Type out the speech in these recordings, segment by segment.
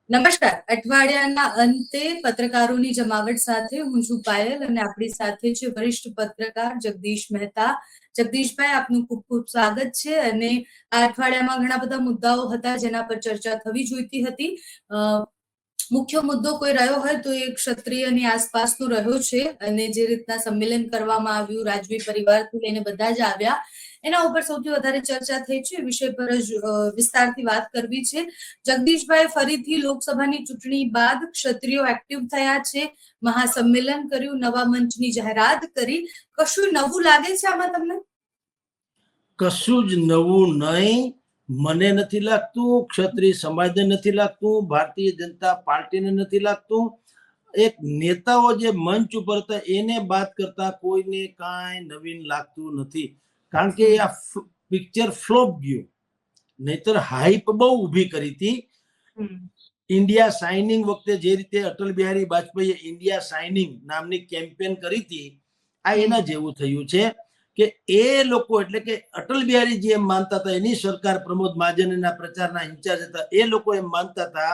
નમસ્કાર. અઠવાડિયાના અંતે પત્રકારોની જમાવટ સાથે હું છું પાયલ અને આપણી સાથે છે વરિષ્ઠ પત્રકાર જગદીશ મહેતા. જગદીશભાઈ, આપનું ખૂબ ખૂબ સ્વાગત છે. અને આ અઠવાડિયામાં ઘણા બધા મુદ્દાઓ હતા જેના પર ચર્ચા થવી જોઈતી હતી. મુખ્ય મુદ્દો કોઈ રહ્યો હોય તો એ ક્ષત્રિયની આસપાસનો રહ્યો છે, અને જે રીતના સંમેલન કરવામાં આવ્યું, રાજવી પરિવારથી લઈને બધા જ આવ્યા, એના ઉપર સૌથી વધારે ચર્ચા થઈ છે. વિષય પર જ વિસ્તારથી વાત કરવી છે. જગદીશભાઈ, ફરીથી લોકસભાની ચૂંટણી બાદ ક્ષત્રિયો એક્ટિવ થયા છે, મહાસંમેલન કર્યું, નવા મંચની જાહેરાત કરી. કશું નવું લાગે છે આમાં તમને? કશું જ નવું નહીં. મને નથી લાગતું, ક્ષત્રિય સમાજને નથી લાગતું, ભારતીય જનતા પાર્ટીને નથી લાગતું. એક નેતાઓ જે મંચ ઉપર હતા એને બાદ કરતા કોઈને કાંઈ નવીન લાગતું નથી, કારણ કે આ પિક્ચર ફ્લોપ ગયું. નહીતર હાઈપ બહુ ઊભી કરી હતી. ઇન્ડિયા સાઇનિંગ વખતે જે રીતે અટલ બિહારી વાજપેયીએ ઇન્ડિયા સાઇનિંગ નામની કેમ્પેન કરી હતી, આ એના જેવું થયું છે કે એ લોકો, એટલે કે અટલ બિહારીજી એમ માનતા હતા, એની સરકાર પ્રમોદ મહાજનના પ્રચારના ઇન્ચાર્જ હતા, એ લોકો એમ માનતા હતા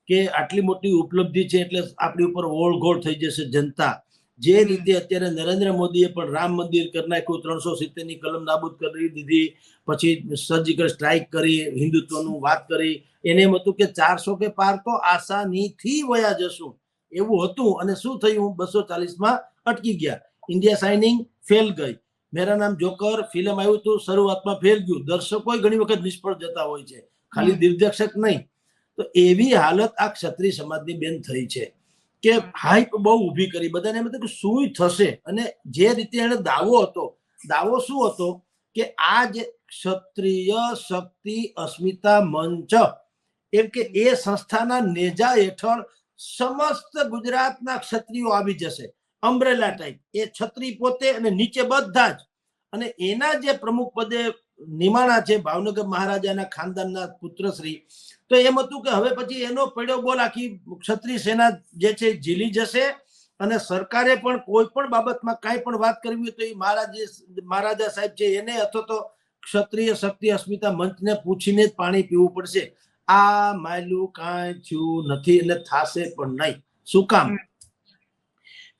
કે આટલી મોટી ઉપલબ્ધિ છે એટલે આપણી ઉપર ઓળઘોળ થઈ જશે જનતા. જે રીતે અત્યારે નરેન્દ્ર મોદીએ પણ રામ મંદિર કરી નાખ્યું, 370ની કલમ નાબૂદ કરી દીધી, પછી સર્જિકલ સ્ટ્રાઇક કરી, હિન્દુત્વનું વાત કરી, એને એમ હતું કે 400 કે પાર તો આસાનીથી વયા જશું એવું હતું. અને શું થયું? 240માં અટકી ગયા. ઇન્ડિયા સાઇનિંગ ફેલ ગઈ. મેરા નામ જોકર ફિલ્મ આવ્યું હતું, શરૂઆતમાં ફેલ ગયું. દર્શકો ઘણી વખત નિષ્ફળ જતા હોય છે, ખાલી દિગ્દર્શક નહીં. તો એવી હાલત આ ક્ષત્રિય સમાજની બેન થઈ છે કે હાઈપ બહુ ઊભી કરી. બધાને એમ હતું કે શું થશે. અને જે રીતે એને દાવો શું હતો કે આ જે ક્ષત્રિય શક્તિ અસ્મિતા મંચ, એમ કે એ સંસ્થાના નેજા હેઠળ સમસ્ત ગુજરાતના ક્ષત્રિયો આવી જશે, અમ્બ્રેલા ટાઈપ. એ છત્રી પોતે અને નીચે બધા જ. અને એના જે પ્રમુખ પદે નિમાણા છે ભાવનગર મહારાજાના ખાનદાનના પુત્રશ્રી, તો એમ હતું કે હવે પછી એનો પડ્યો બોલ આખી ક્ષત્રિય સેના જે છે ઝીલી જશે. અને સરકારે પણ કોઈ પણ બાબતમાં કાંઈ પણ વાત કરવી હોય તો એ મહારાજા સાહેબ છે એને, અથવા તો ક્ષત્રિય શક્તિ અસ્મિતા મંચને પૂછીને જ પાણી પીવું પડશે. આ માયલું કાંઈ થયું નથી એટલે થશે પણ નહીં. શું કામ?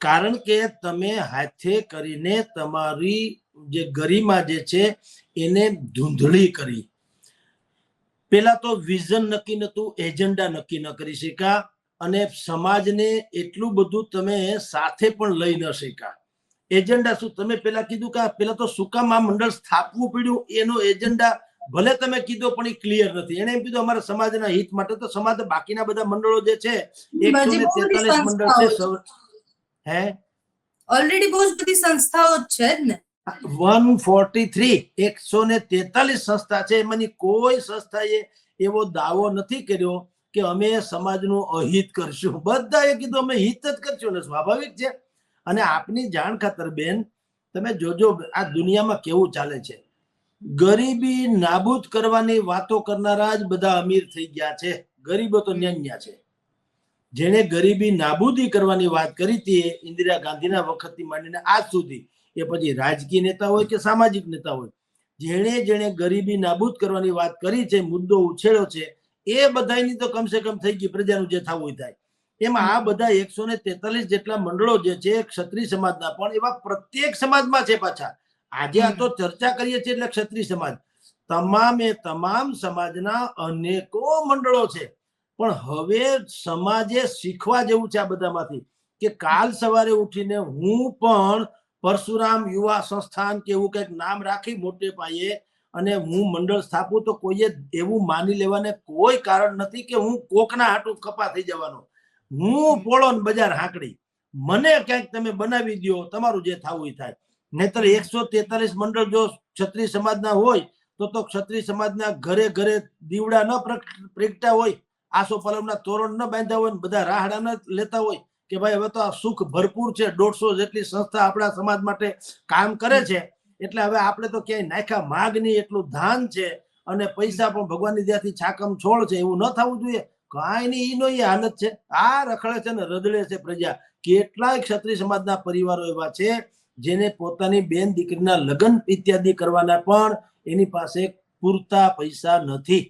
કારણ કે તમે હાથે કરીને તમારી જે ગરિમા જે છે એને ધૂંધળી કરી. પેલા તો વિઝન નક્કી નતું, એજન્ડા નક્કી ન કરી શક્યા, અને સમાજને એટલું બધું તમે સાથે પણ લઈ ન શક્યા. એજન્ડા શું? તમે પેલા કીધું કે પેલા તો શું કામ આ મંડળ સ્થાપવું પડ્યું, એનો એજન્ડા ભલે તમે કીધો પણ એ ક્લિયર નથી. એને એમ કીધું અમારા સમાજના હિત માટે. તો સમાજ બાકીના બધા મંડળો જે છે 143 મંડળ છે. હે, ઓલરેડી બહુ જ બધી સંસ્થાઓ છે જ ને. 143 સંસ્થા છે. એમાંની કોઈ સંસ્થાએ એવો દાવો નથી કર્યો કે અમે સમાજનું અહિત કરશું. બધાએ કીધું અમે હિત જ કરશું ને. સ્વાભાવિક છે. અને આપની જાણ ખાતર બેન, તમે જોજો આ દુનિયામાં કેવું ચાલે છે. ગરીબી નાબૂદ કરવાની વાતો કરનારા જ બધા અમીર થઈ ગયા છે. ગરીબો તો ન્યાન્યા છે. જેને ગરીબી નાબૂદી કરવાની વાત કરી હતી ઇન્દિરા ગાંધીના વખતથી માંડીને આજ સુધી, એ પછી રાજકીય નેતા હોય કે સામાજિક નેતા હોય, જેણે ગરીબી નાબૂદ કરવાની વાત કરી છે, મુદ્દો ઉછેર્યો છે, એ બધાની તો કમસે કમ થઈ ગઈ પ્રજાનું જે થવું થાય. એમાં આ બધા 143 જેટલા મંડળો જે છે ક્ષત્રિય સમાજના, પણ એવા પ્રત્યેક સમાજમાં છે પાછા. આજે આ તો ચર્ચા કરીએ છીએ એટલે ક્ષત્રિય સમાજ, તમામે તમામ સમાજના અનેકો મંડળો છે. પણ હવે સમાજે શીખવા જેવું છે આ બધામાંથી કે કાલ સવારે ઉઠીને હું પણ પરશુરામ યુવા સંસ્થાન કે એવું કંઈક નામ રાખી મોટે પાયે અને હું મંડળ સ્થાપું, તો કોઈએ એવું માની લેવાને કોઈ કારણ નથી કે હું કોકના હાટું કપા થઈ જવાનો. હું પોળો ને બજાર હાંકડી, મને ક્યાંક તમે બનાવી દો, તમારું જે થવું થાય. નહીતર 143 મંડળ જો ક્ષત્રિય સમાજના હોય તો ક્ષત્રિય સમાજના ઘરે ઘરે દીવડા ન પ્રગટા હોય, આસો પલવના તોરણ ન બાંધ્યા હોય, બધા રાહડા ન લેતા હોય કે ભાઈ હવે તો આ સુખ ભરપૂર છે, 150 જેટલી સંસ્થા આપણા સમાજ માટે કામ કરે છે, એટલે હવે આપણે તો ક્યાંય નાખ્યા માગ નહીં એટલું ધાન છે, અને પૈસા પણ ભગવાનની દયાથી છાકમ છોડ છે. એવું ન થવું જોઈએ. કાંઈ નહીં, એનો એ હાલત છે. આ રખડે છે ને રદડે છે પ્રજા. કેટલાય ક્ષત્રિય સમાજના પરિવારો એવા છે જેને પોતાની બેન દીકરીના લગ્ન ઇત્યાદિ કરવાના પણ એની પાસે પૂરતા પૈસા નથી.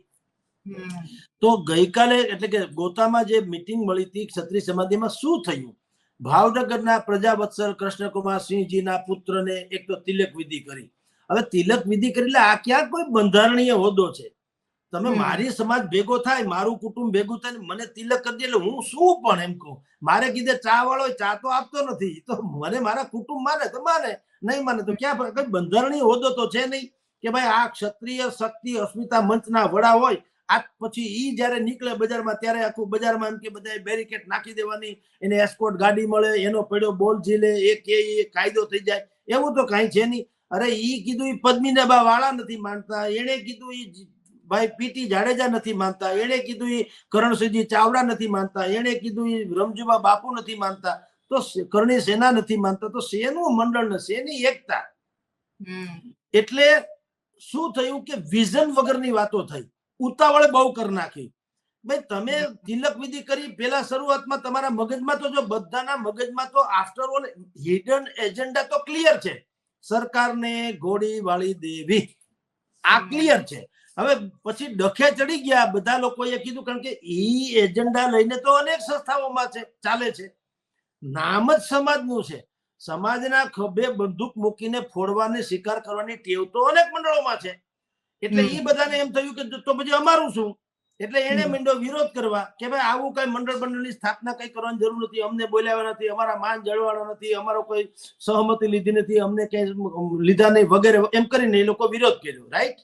તો ગઈકાલે એટલે કે ગોતામાં જે મીટિંગ મળી હતી ક્ષત્રિય સમાધિમાં શું થયું? ભાવનગરના પ્રજાવત્સલ કૃષ્ણકુમાર સિંહજીના પુત્રને એક તો તિલક વિધિ કરી. હવે તિલક વિધિ કરી એટલે આ ક્યાં કોઈ બંધારણીય હોદ્દો છે? તમે મારી સમાજ ભેગો થાય, મારું કુટુંબ ભેગું થાય, મને તિલક કરી દે એટલે હું શું પણ એમ કહું? મારે કીધે ચા વાળો ચા તો આપતો નથી, તો મને મારા કુટુંબ માને તો માને, નહીં માને તો ક્યાં? કઈ બંધારણીય હોદ્દો તો છે નહીં કે ભાઈ આ ક્ષત્રિય શક્તિ અસ્મિતા મંચના વડા હોય. આ પછી ઈ જયારે નીકળે બજારમાં ત્યારે આખું બજારમાં એમ કે બધા બેરિકેડ નાખી દેવાની, એને એસ્કોર્ટ ગાડી મળે, એનો પડ્યો બોલ ઝીલે, એ કે કાયદો થઈ જાય, એવું તો કઈ છે નહીં. અરે ઈ કીધું ઈ પદ્મિનાભા વાળા નથી માનતા, એને કીધું ઈ ભાઈ પીટી જાડેજા નથી માનતા, એને કીધું ઈ કરણસિંહજી ચાવડા નથી માનતા, એને કીધું ઈ રમજુબા બાપુ નથી માનતા, તો કરણી સેના નથી માનતા, તો શેનું મંડળ ને શેની એકતા? એટલે શું થયું કે વિઝન વગરની વાતો થઈ, ઉતાવળે બહુ કરી નાખી. ભાઈ તમે તિલક વિધિ કરી, પેલા શરૂઆતમાં તમારા મગજમાં તો જો બધાના મગજમાં તો આફ્ટર ઓલ હિડન એજન્ડા તો ક્લિયર છે, સરકારને ગોળી વાળી દેવી, આ ક્લિયર છે. હવે પછી ડખે ચડી ગયા બધા લોકોએ કીધું, કારણ કે ઈ એજન્ડા લઈને તો અનેક સંસ્થાઓમાં છે, ચાલે છે, નામ જ સમાજનું છે. સમાજના ખભે બંદૂક મૂકીને ફોડવાની શિકાર કરવાની ટેવ તો અનેક મંડળોમાં છે. એટલે ઈ બધાને એમ થયું કે તો પછી અમારું શું? એટલે એને મંડો વિરોધ કરવા કે ભાઈ આવું કઈ મંડળની સ્થાપના કઈ કરવાની જરૂર નથી, અમને બોલાવ્યા નથી, અમારા માન જળવાના નથી, અમારો કોઈ સહમતિ લીધી નથી, અમને કઈ લીધા નહીં વગેરે એમ કરીને એ લોકો વિરોધ કર્યો. રાઈટ?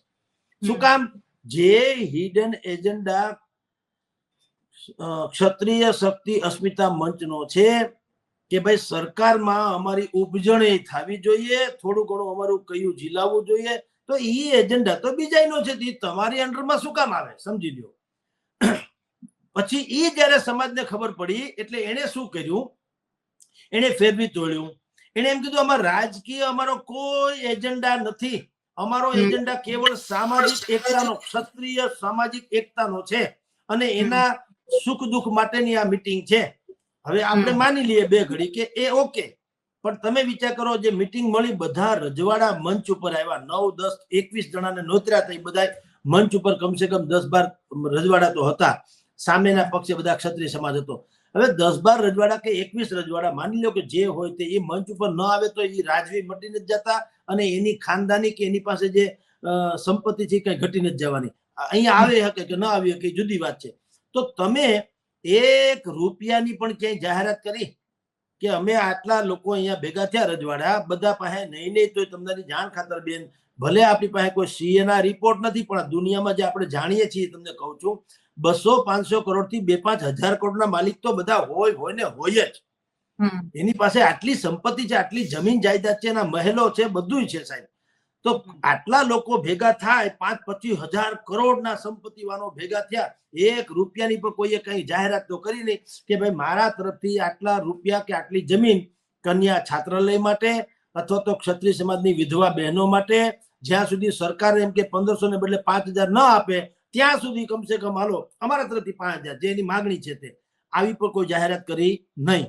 શું કામ? જે હિડન એજન્ડા ક્ષત્રિય શક્તિ અસ્મિતા મંચનો છે કે ભાઈ સરકારમાં અમારી ઉપજણે થવી જોઈએ, થોડું ઘણું અમારું કયું ઝીલાવવું જોઈએ, તો ઈ એજન્ડા તો બીજાનો છે, તમારી અંડરમાં શું કામ આવે? સમજી લ્યો. પછી ઈ જયારે સમાજને ખબર પડી એટલે એને શું કર્યું? એને ફેરવી તોડ્યું. એને એમ કીધું અમારો રાજકીય અમારો કોઈ એજન્ડા નથી, અમારો એજન્ડા કેવળ સામાજિક એકતાનો, ક્ષત્રિય સામાજિક એકતાનો છે, અને એના સુખ દુઃખ માટેની આ મીટિંગ છે. હવે આપણે માની લઈએ બે ઘડી કે એ ઓકે, પણ તમે વિચાર કરો, જે મીટિંગ મળી બધા રજવાડા મંચ ઉપર આવ્યા, 9, 10, 21 જણાને નોતર્યા હતા, બધા મંચ ઉપર કમસે કમ 10-12 રજવાડા તો હતા, સામેના પક્ષે બધા ક્ષત્રિય સમાજ હતો. હવે 10-12 રજવાડા કે 21 રજવાડા માની લો કે જે હોય તે એ મંચ ઉપર ન આવે તો એ રાજવી મટીને જ જતા, અને એની ખાનદાની કે એની પાસે જે સંપત્તિ છે કઈ ઘટીને જ જવાની. અહીંયા આવે શકે કે ન આવી શકે જુદી વાત છે. તો તમે 1 રૂપિયાની પણ ક્યાંય જાહેરાત કરી કે અમે આટલા લોકો અહીંયા ભેગા થયા રજવાડા, બધા પાસે નહીં તો તમારી જાણ ખાતર બેન, ભલે આપણી પાસે કોઈ સીએ ના રિપોર્ટ નથી, પણ દુનિયામાં જે આપણે જાણીએ છીએ, તમને કહું છું 200-500 કરોડ થી 2-5 હજાર કરોડના માલિક તો બધા હોય ને હોય જ. એની પાસે આટલી સંપત્તિ છે, આટલી જમીન જાયદાદ છે, એના મહેલો છે, બધું છે સાહેબ. તો આટલા લોકો ભેગા થાય, 5-25 હજાર કરોડના સંપત્તિવાનો ભેગા થયા, 1 રૂપિયાની પણ કોઈએ કઈ જાહેરાત તો કરી નહીં કે ભાઈ મારા તરફથી આટલા રૂપિયા કે આટલી જમીન કન્યા છાત્રાલય માટે અથવા તો ક્ષત્રિય સમાજની વિધવા બહેનો માટે, જ્યાં સુધી સરકાર એમ કે 1500 ને બદલે 5000 ન આપે ત્યાં સુધી કમસે કમ હાલો અમારા તરફથી 5000, જે એની માગણી છે તે. આવી પણ કોઈ જાહેરાત કરી નહીં.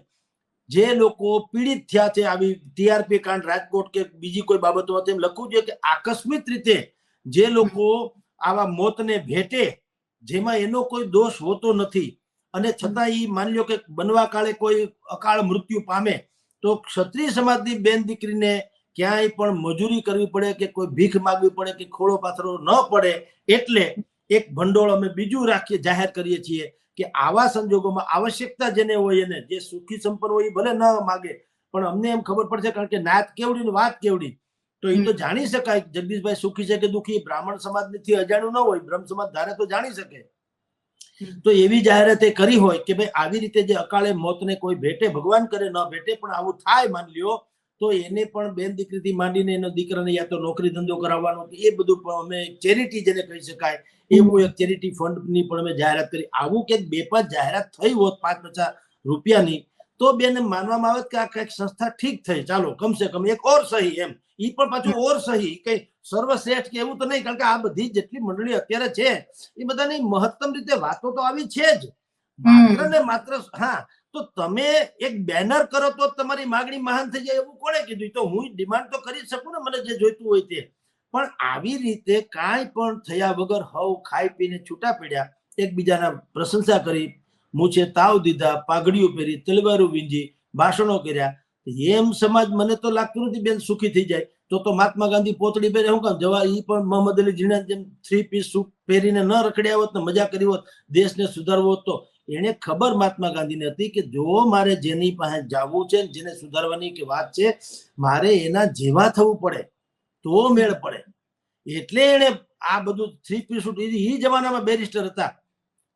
જે લોકો પીડિત થયા છે આવી ટીઆરપી કાંડ રાજકોટ કે બીજી કોઈ બાબતોમાં, તેમ લખવું જોઈએ કે આકસ્મિક રીતે જે લોકો આવા મોતને ભેટે, જેમાં એનો કોઈ દોષ હોતો નથી, અને છતાં એ માની લો કે બનવા કાળે કોઈ અકાળ મૃત્યુ પામે, તો ક્ષત્રિય સમાજની બેન દીકરીને ક્યાંય પણ મજૂરી કરવી પડે કે કોઈ ભીખ માંગવી પડે કે ખોળો પાથરો ન પડે, એટલે એક ભંડોળ અમે બીજું રાખીએ, જાહેર કરીએ છીએ કે આવા સંજોગોમાં આવશ્યકતા જેને હોય એને, જે સુખી સંપન્ન હોય એ ભલે ન માગે, પણ અમને એમ ખબર પડશે, કારણ કે નાત કેવડી ને વાત કેવડી, તો એ તો જાણી શકાય જગદીશભાઈ સુખી છે કે દુખી. બ્રાહ્મણ સમાજ નથી અજાણ્યું ન હોય, બ્રહ્મ સમાજ ધારે તો જાણી શકે. તો એવી જાહેરાત કરી હોય કે ભાઈ આવી રીતે જે અકાળે મોતને કોઈ ભેટે, ભગવાન કરે ન ભેટે, પણ આવું થાય માની લ્યો, તો એને પણ બેન દીકરીથી માંડીને એનો દીકરાને યા તો નોકરી ધંધો કરાવવાનો, એ બધું પણ અમે ચેરિટી જેને કહી શકાય એવું એક ચેરિટી ફંડની પણ અમે જાહેરાત કરી. આવું કે 2-5 જાહેરાત થઈ હોત 5-50 રૂપિયાની, તો બેન માનવામાં આવે કે આ કઈક સંસ્થા ઠીક થઈ, ચાલો કમસે કમ એક ઓર સહી, એમ ઈ પણ પાછું ઓર સહી, કઈ સર્વશ્રેષ્ઠ કે એવું તો નહીં, કારણ કે આ બધી જેટલી મંડળી અત્યારે છે એ બધાની મહત્તમ રીતે વાતો તો આવી છે જ, માત્ર ને માત્ર. હા, તો તમે એક બેનર કરો તો તમારી માગણી મહાન થઈ જાય એવું કોણે કીધું? તો હું ડિમાન્ડ તો કરી શકું ને મને જે જોઈતું હોય તે, પણ આવી રીતે કાંઈ પણ થયા વગર હવ ખાઈ પીને છૂટા પડ્યા, એકબીજાના પ્રશંસા કરી, મૂછે તાવ દીધા, પાઘડીઓ પહેરી, તલવારો વીંજી, ભાષણો કર્યા. એમ સમાજ મને તો લાગતું નથી બેન સુખી થઈ જાય. તો મહાત્મા ગાંધી પોતળી પહેરે શું કામ જવા? એ પણ મોહમ્મદ અલી ઝીણા જેમ 3 પીસ સૂટ પહેરીને ન રખડ્યા હોત ને મજા કરી હોત, દેશને સુધારવો હોત. તો એને ખબર મહાત્મા ગાંધીને હતી કે જો મારે જેની પાસે જવું છે, જેને સુધારવાની કે વાત છે, મારે એના જેવા થવું પડે તો મેળ પડે. એટલે એને આ બધું 3 પીસ સૂટ, એ જમાનામાં બેરિસ્ટર હતા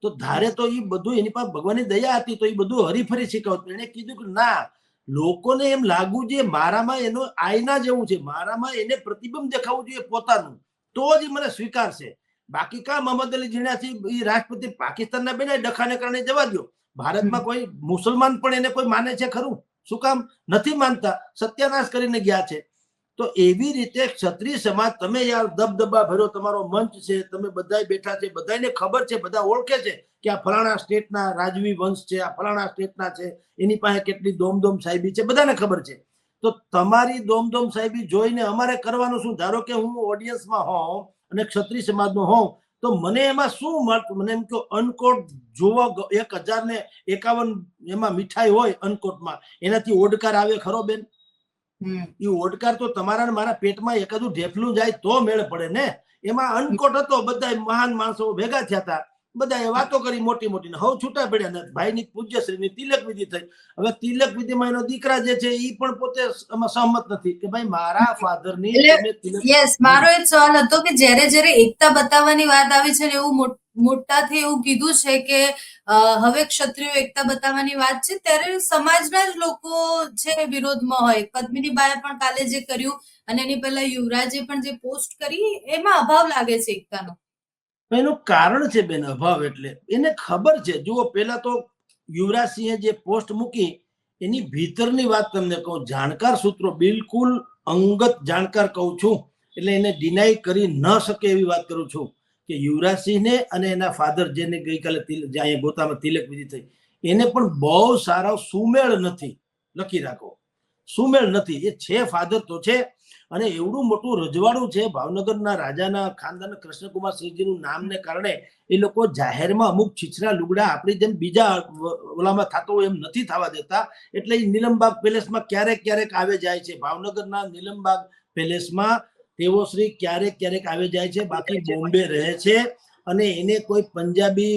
તો ધારે તો એ બધું એની પાસે ભગવાનની દયા હતી તો એ બધું હરીફરી શીખવતું. એને કીધું કે ના, લોકોને એમ લાગવું જોઈએ મારામાં એનો આયના જેવું છે, મારામાં એને પ્રતિબિંબ દેખાવું જોઈએ પોતાનું, તો જ મને સ્વીકારશે. બાકી કા મોહમ્મદ અલી ઝીણાથી રાષ્ટ્રપતિ પાકિસ્તાનના બેના ડખાને કારણે જવા દો. ભારતમાં કોઈ મુસલમાન પણ એને કોઈ માને છે ખરું? શું કામ નથી માનતા? સત્યાનાશ કરીને ગયા છે. તો એવી રીતે ક્ષત્રિય સમાજ, તમે યાર દબદબા ભર્યો તમારો મંચ છે, તમે બધા બેઠા છે, બધાને ખબર છે, બધા ઓળખે છે કે આ ફલાણા સ્ટેટના રાજવી વંશ છે, આ ફલાણા સ્ટેટના છે, એની પાસે કેટલી દોમદોમ સાહેબી છે, બધાને ખબર છે. તો તમારી દોમદોમ સાહેબી જોઈને અમારે કરવાનું શું? ધારો કે હું ઓડિયન્સમાં હોઉં અને ક્ષત્રિય સમાજનો હોઉં તો મને એમાં શું મળતું? મને એમ કે અનકોટ જોવો 1051 એમાં મીઠાઈ હોય અનકોટમાં, એનાથી ઓડકાર આવે ખરો બેન? એ ઓડકાર તો તમારા ને મારા પેટમાં એકાદું ઢેફલું જાય તો મેળ પડે ને. એમાં અનકોટ હતો, બધા મહાન માણસો ભેગા થયા હતા, બધાએ વાતો કરી મોટી મોટી, હવે છૂટા પડ્યા ને ભાઈની પૂજ્યશ્રીની તિલક વિધિ થઈ. હવે તિલક વિધિમાં એનો દીકરા જે છે એ પણ પોતે એમાં સહમત નથી કે ભાઈ મારા ફાધરની તમે તિલક. યસ, મારો એક સવાલ હતો કે જ્યારે એકતા બતાવવાની વાત આવી છે ને એવું મોટાથી એવું કીધું છે કે હવે ક્ષત્રિયો એકતા બતાવવાની વાત છે, ત્યારે સમાજના જ લોકો છે વિરોધમાં હોય. પદ્મિની બાએ પણ કાલે જે કર્યું અને એની પહેલા યુવરાજે પણ જે પોસ્ટ કરી, એમાં અભાવ લાગે છે એકતાનો. એનું કારણ છે બેન અભાવ. એટલે એને ખબર છે. જુઓ, પેલા તો યુવરાજસિંહે જે પોસ્ટ મૂકી એની ભીતરની વાત તમને કહું, જાણકાર સૂત્રો, બિલકુલ અંગત જાણકાર કહું છું, એટલે એને ડિનાય કરી ન શકે એવી વાત કરું છું કે યુવરાજસિંહને અને એના ફાધર જેને ગઈકાલે અહીંયા ગોતામાં તિલક વિધિ થઈ, એને પણ બહુ સારા સુમેળ નથી. લખી રાખો, સુમેળ નથી. એ છે ફાધર તો છે, અને એવડું મોટું રજવાડું છે ભાવનગરના રાજાના ખાનદાન કૃષ્ણકુમાર સિંહજીનું નામને કારણે એ લોકો જાહેરમાં અમુક છીછરા લુગડા આપણી જેમ બીજા ઓલામાં થતો હોય એમ નથી થવા દેતા. એટલે એ નીલમબાગ પેલેસમાં ક્યારેક ક્યારેક આવે જાય છે. ભાવનગરના નીલમબાગ પેલેસમાં તેઓ શ્રી ક્યારેક ક્યારેક આવે જાય છે, બાકી બોમ્બે રહે છે. અને એને કોઈ પંજાબી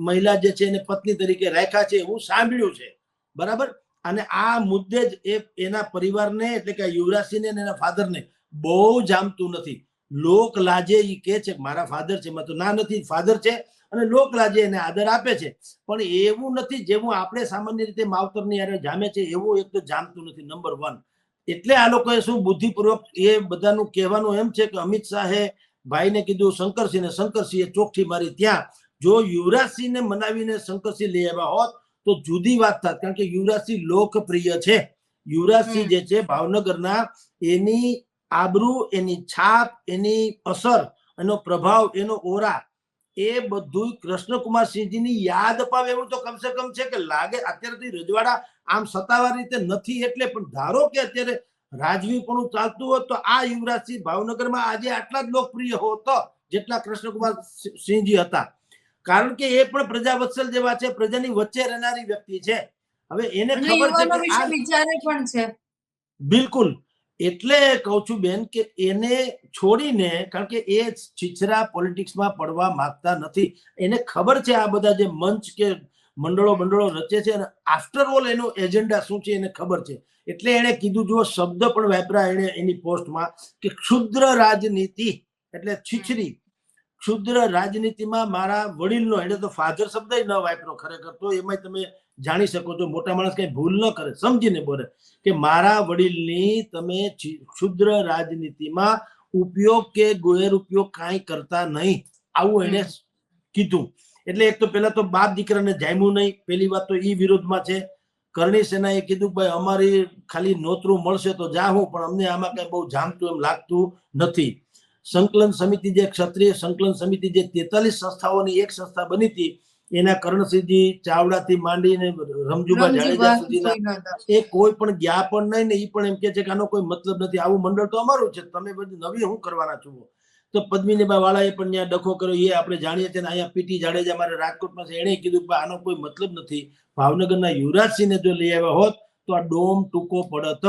મહિલા જે છે એને પત્ની તરીકે રાખ્યા છે એવું સાંભળ્યું છે, બરાબર. અને આ મુદ્દે જ એના પરિવારને, એટલે કે યુવરાજસિંહને અને એના ફાધરને બહુ જામતું નથી. લોક લાજે એ કે છે મારા ફાધર છે, તો ના નથી, ફાધર છે અને લોક લાજે એને આદર આપે છે. પણ એવું નથી જેવું આપણે સામાન્ય રીતે માવતરની યારે જામે છે એવું એક તો જામતું નથી, નંબર 1. એટલે આ લોકોએ શું બુદ્ધિપૂર્વક એ બધાનું કહેવાનું એમ છે કે અમિત શાહે ભાઈને કીધું શંકરસિંહને, શંકરસિંહે ચોકઠી મારી ત્યાં. જો યુવરાજસિંહને મનાવીને શંકરસિંહ લઈ આવ્યા હોત તો જુદી વાત થાત, કારણ કે યુવરાજસિંહ લોકપ્રિય છે. યુવરાજસિંહ જે છે ભાવનગરના, એની આબરૂ, એની છાપ, એની અસર, એનો પ્રભાવ, એનો ઓરા, એ બધું કૃષ્ણકુમાર સિંહજીની યાદ અપાવે એવું તો કમસે કમ છે કે લાગે. અત્યારે રજવાડા આમ સત્તાવાર રીતે નથી એટલે, પણ ધારો કે અત્યારે રાજવી પણ ચાલતું હોત તો આ યુવરાજસિંહ ભાવનગરમાં આજે આટલા જ લોકપ્રિય હોત જેટલા કૃષ્ણકુમાર સિંહજી હતા. કારણ કે એ પણ પ્રજાવત્સલ જેવા છે, પ્રજાની વચ્ચે રહેનારી વ્યક્તિ છે. હવે એને ખબર છે કે આ વિચારે પણ છે. બિલકુલ. એટલે કહું છું બેન કે એને છોડીને, કારણ કે એ છીછરા પોલિટિક્સમાં પડવા માંગતા નથી. એને ખબર છે આ બધા જે મંચ કે મંડળો રચે છે અને આફ્ટર ઓલ એનો એજન્ડા શું છે એને ખબર છે. એટલે એને કીધું, જો શબ્દ પણ વાપરા એને એની પોસ્ટમાં કે ક્ષુદ્ર રાજનીતિ, એટલે છીછરી ક્ષુદ્ર રાજનીતિમાં મારા વડીલનો, એને તો ફાધર શબ્દ ન વાપરો ખરેખર, તો એમાં તમે જાણી શકો છો મોટા માણસ કઈ ભૂલ ન કરે, સમજીને બોલે કે મારા વડીલની તમે ક્ષુદ્ર રાજનીતિમાં ઉપયોગ કે ગેરઉપયોગ કાંઈ કરતા નહીં, આવું એને કીધું. એટલે એક તો પેલા તો બાપ દીકરાને જામ્યું નહીં, પેલી વાત તો ઈ વિરોધમાં છે. કરણી સેનાએ કીધું ભાઈ અમારી ખાલી નોતરું મળશે તો જાહું, પણ અમને આમાં કઈ બહુ જામતું એમ લાગતું નથી. સંકલન સમિતિ, જે ક્ષત્રિય સંકલન સમિતિ, જે 43 સંસ્થાઓની એક સંસ્થા બની હતી, એના કરણસિંહજી ચાવડાથી માંડીને રમજુબા જાડેજા સુધીના એ કોઈ પણ ગયા પણ નહીં ને એ પણ એમ કે છે કે આનો કોઈ મતલબ નથી, આવું મંડળ તો અમારું છે, તમે બધી નવી શું કરવાના છો? તો પદ્મિનીબા વાળાએ પણ ત્યાં ડખો કર્યો, એ આપણે જાણીએ છીએ. અહીંયા પીટી જાડેજા મારે રાજકોટમાં છે, એણે કીધું કે આનો કોઈ મતલબ નથી. ભાવનગરના યુવરાજસિંહને જો લઈ આવ્યા હોત તો આ ડોમ ટૂંકો પડત,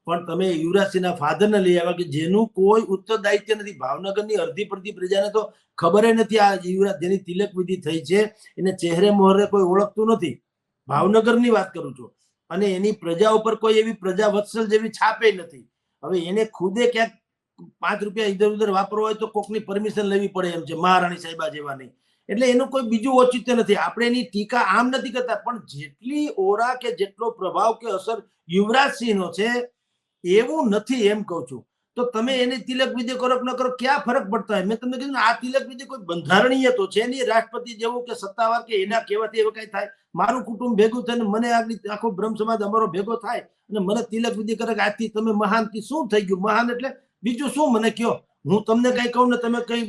પણ તમે યુવરાજસિંહના ફાધરને લઈ આવ્યા કે જેનું કોઈ ઉત્તરદાયિત્વ નથી. ભાવનગરની અડધી પડધી પ્રજાને તો ખબર નથી આ યુવરાજ જેની તિલક વિધિ થઈ છે એને ચહેરે મોહરે કોઈ ઓળખતું નથી. ભાવનગરની વાત કરું છું. અને એની પ્રજા ઉપર કોઈ એવી પ્રજા વત્સલ જેવી છાપે નથી. હવે એને ખુદે ક્યાંક 5 રૂપિયા ઇધર ઉધર વાપરવો હોય તો કોકની પરમિશન લેવી પડે એમ છે, મહારાણી સાહેબા જેવા નહીં. એટલે એનું કોઈ બીજું ઔચિત્ય નથી. આપણે એની ટીકા આમ નથી કરતા, પણ જેટલી ઓરા કે જેટલો પ્રભાવ કે અસર યુવરાજસિંહનો છે એવું નથી એમ કહું છું. તો તમે એની તિલક વિધિ કરો કે ન કરો, ક્યાં ફરક પડતા હોય? મેં તમને કીધું આ તિલક વિધિ કોઈ બંધારણીય તો છે નહીં, રાષ્ટ્રપતિ જેવું કે સત્તાવાર કે એના કહેવાથી એવું કઈ થાય. મારું કુટુંબ ભેગું થઈને મને આખો બ્રહ્મ સમાજ અમારો ભેગો થાય અને મને તિલક વિધિ કરે કે આજથી તમે મહાન થી શું થઈ ગયું? મહાન એટલે બીજું શું મને કયો? હું તમને કઈ કહું ને તમે કઈ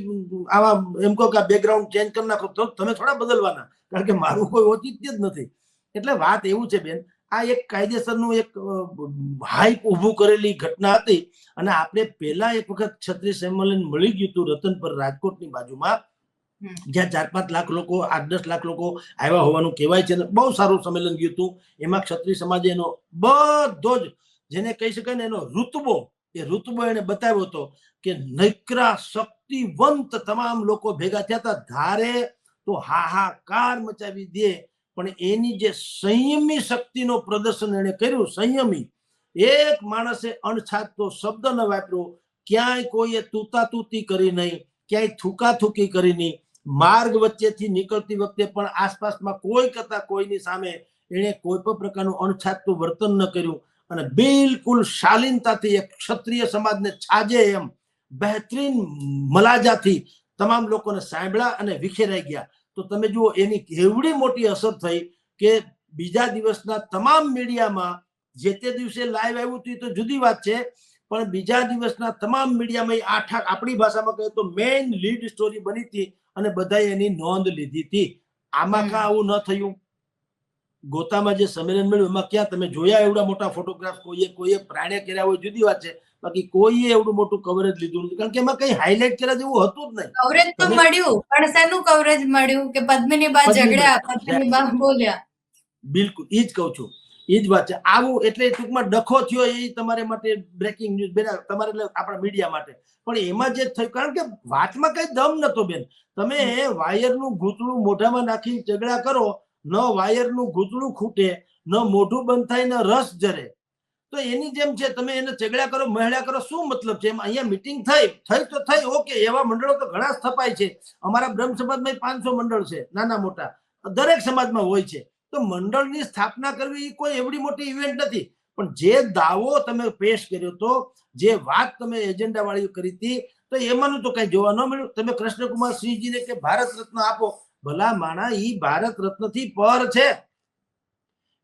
આવા એમ કહો કે બેકગ્રાઉન્ડ ચેન્જ કરી નાખો તો તમે થોડા બદલવાના, કારણ કે મારું કોઈ ઔચિત્ય જ નથી. એટલે વાત એવું છે બેન, આ એક કાયદેસરનું એક હાઈપ ઊભું કરેલી ઘટના હતી. અને આપણે પહેલા એક વખત ક્ષત્રિય સંમેલન મળી ગયું હતું રતનપર રાજકોટની બાજુમાં, જ્યાં 4-5 લાખ લોકો 8-10 લાખ લોકો આવ્યા હોવાનું કહેવાય છે. બહુ સારું સંમેલન ગયું હતું. એમાં ક્ષત્રિય સમાજે એનો બધો જ જેને કહી શકાય ને એનો ઋતબો એને બતાવ્યો હતો કે નૈકરા શક્તિવંત તમામ લોકો ભેગા થયા હતા. ધારે તો હાહાકાર મચાવી દે, પણ એની જે સંયમી શક્તિનો પ્રદર્શન એને કર્યું, સંયમી. એક માણસે અણછાતો શબ્દ ન વાપર્યો, ક્યાંય કોઈએ તૂતાતૂતી કરી નહીં, ક્યાંય થૂકાથૂકી કરી નહીં. માર્ગ વચ્ચેથી નીકળતી વખતે પણ આસપાસમાં કોઈ કરતા કોઈની સામે એણે કોઈ પણ પ્રકારનું અણછાતું વર્તન ન કર્યું. અને બિલકુલ શાલીનતાથી એક ક્ષત્રિય સમાજને છાજે એમ બહેતરીન મલાજાથી તમામ લોકોને સાંભળ્યા અને વિખેરાઈ ગયા. તો તમે જુઓ એની કેવડી મોટી અસર થઈ કે બીજા દિવસના તમામ મીડિયામાં, જે તે દિવસે લાઈવ આવ્યું હતું તો જુદી વાત છે, પણ બીજા દિવસના તમામ મીડિયામાં આપણી ભાષામાં કહે તો મેઇન લીડ સ્ટોરી બની હતી અને બધાએ એની નોંધ લીધી હતી. આમાં કાં આવું ન થયું? ગોતામાં જે સંમેલન મળ્યું એમાં ક્યાં તમે જોયા એવડા મોટા ફોટોગ્રાફ કોઈએ પ્રાણે કર્યા હોય જુદી વાત છે, બાકી કોઈએ એવડું મોટું કવરેજ લીધું નથી, કારણ કે એમાં કઈ હાઇલાઇટ કર્યા જેવું હતું જ નહીં. કવરેજ તો મળ્યું, પણ શેનું કવરેજ મળ્યું કે પદ્મિનીબા ઝઘડ્યા, પદ્મિનીબા બોલ્યા. બિલકુલ ઈ જ કહું છું, ઈ જ વાત છે. આવું એટલે ટૂંકમાં ડખો થયો એ તમારે માટે બ્રેકિંગ ન્યૂઝ બેન, તમારે એટલે આપણા મીડિયા માટે. પણ એમાં જે થયું, કારણ કે વાતમાં કઈ દમ નતો બેન. તમે વાયરનું ગૂંતળું મોઢામાં નાખીને ઝઘડા કરો, ન વાયરનું ગૂંતળું ખૂટે, ન મોઢું બંધ થાય, ન રસ જરે. તો એની જેમ છે, તમે એને ઝઘડા કરો, મહેડા કરો, શું મતલબ છે? અહીંયા મીટિંગ થઈ તો થઈ, ઓકે. એવા મંડળો તો ઘણા સ્થપાય છે. અમારા બ્રહ્મ સમાજમાં 500 મંડળ છે, નાના મોટા દરેક સમાજમાં હોય છે. તો મંડળની સ્થાપના કરવી એ કોઈ એવડી મોટી ઇવેન્ટ નથી. પણ જે દાવો તમે પેશ કર્યો તો, જે વાત તમે એજન્ડા વાળી કરી હતી, તો એમાંનું તો કઈ જોવા ન મળ્યું. તમે કૃષ્ણકુમાર સિંહજીને કે ભારત રત્ન આપો, ભલા માણા ઈ ભારત રત્ન થી પર છે.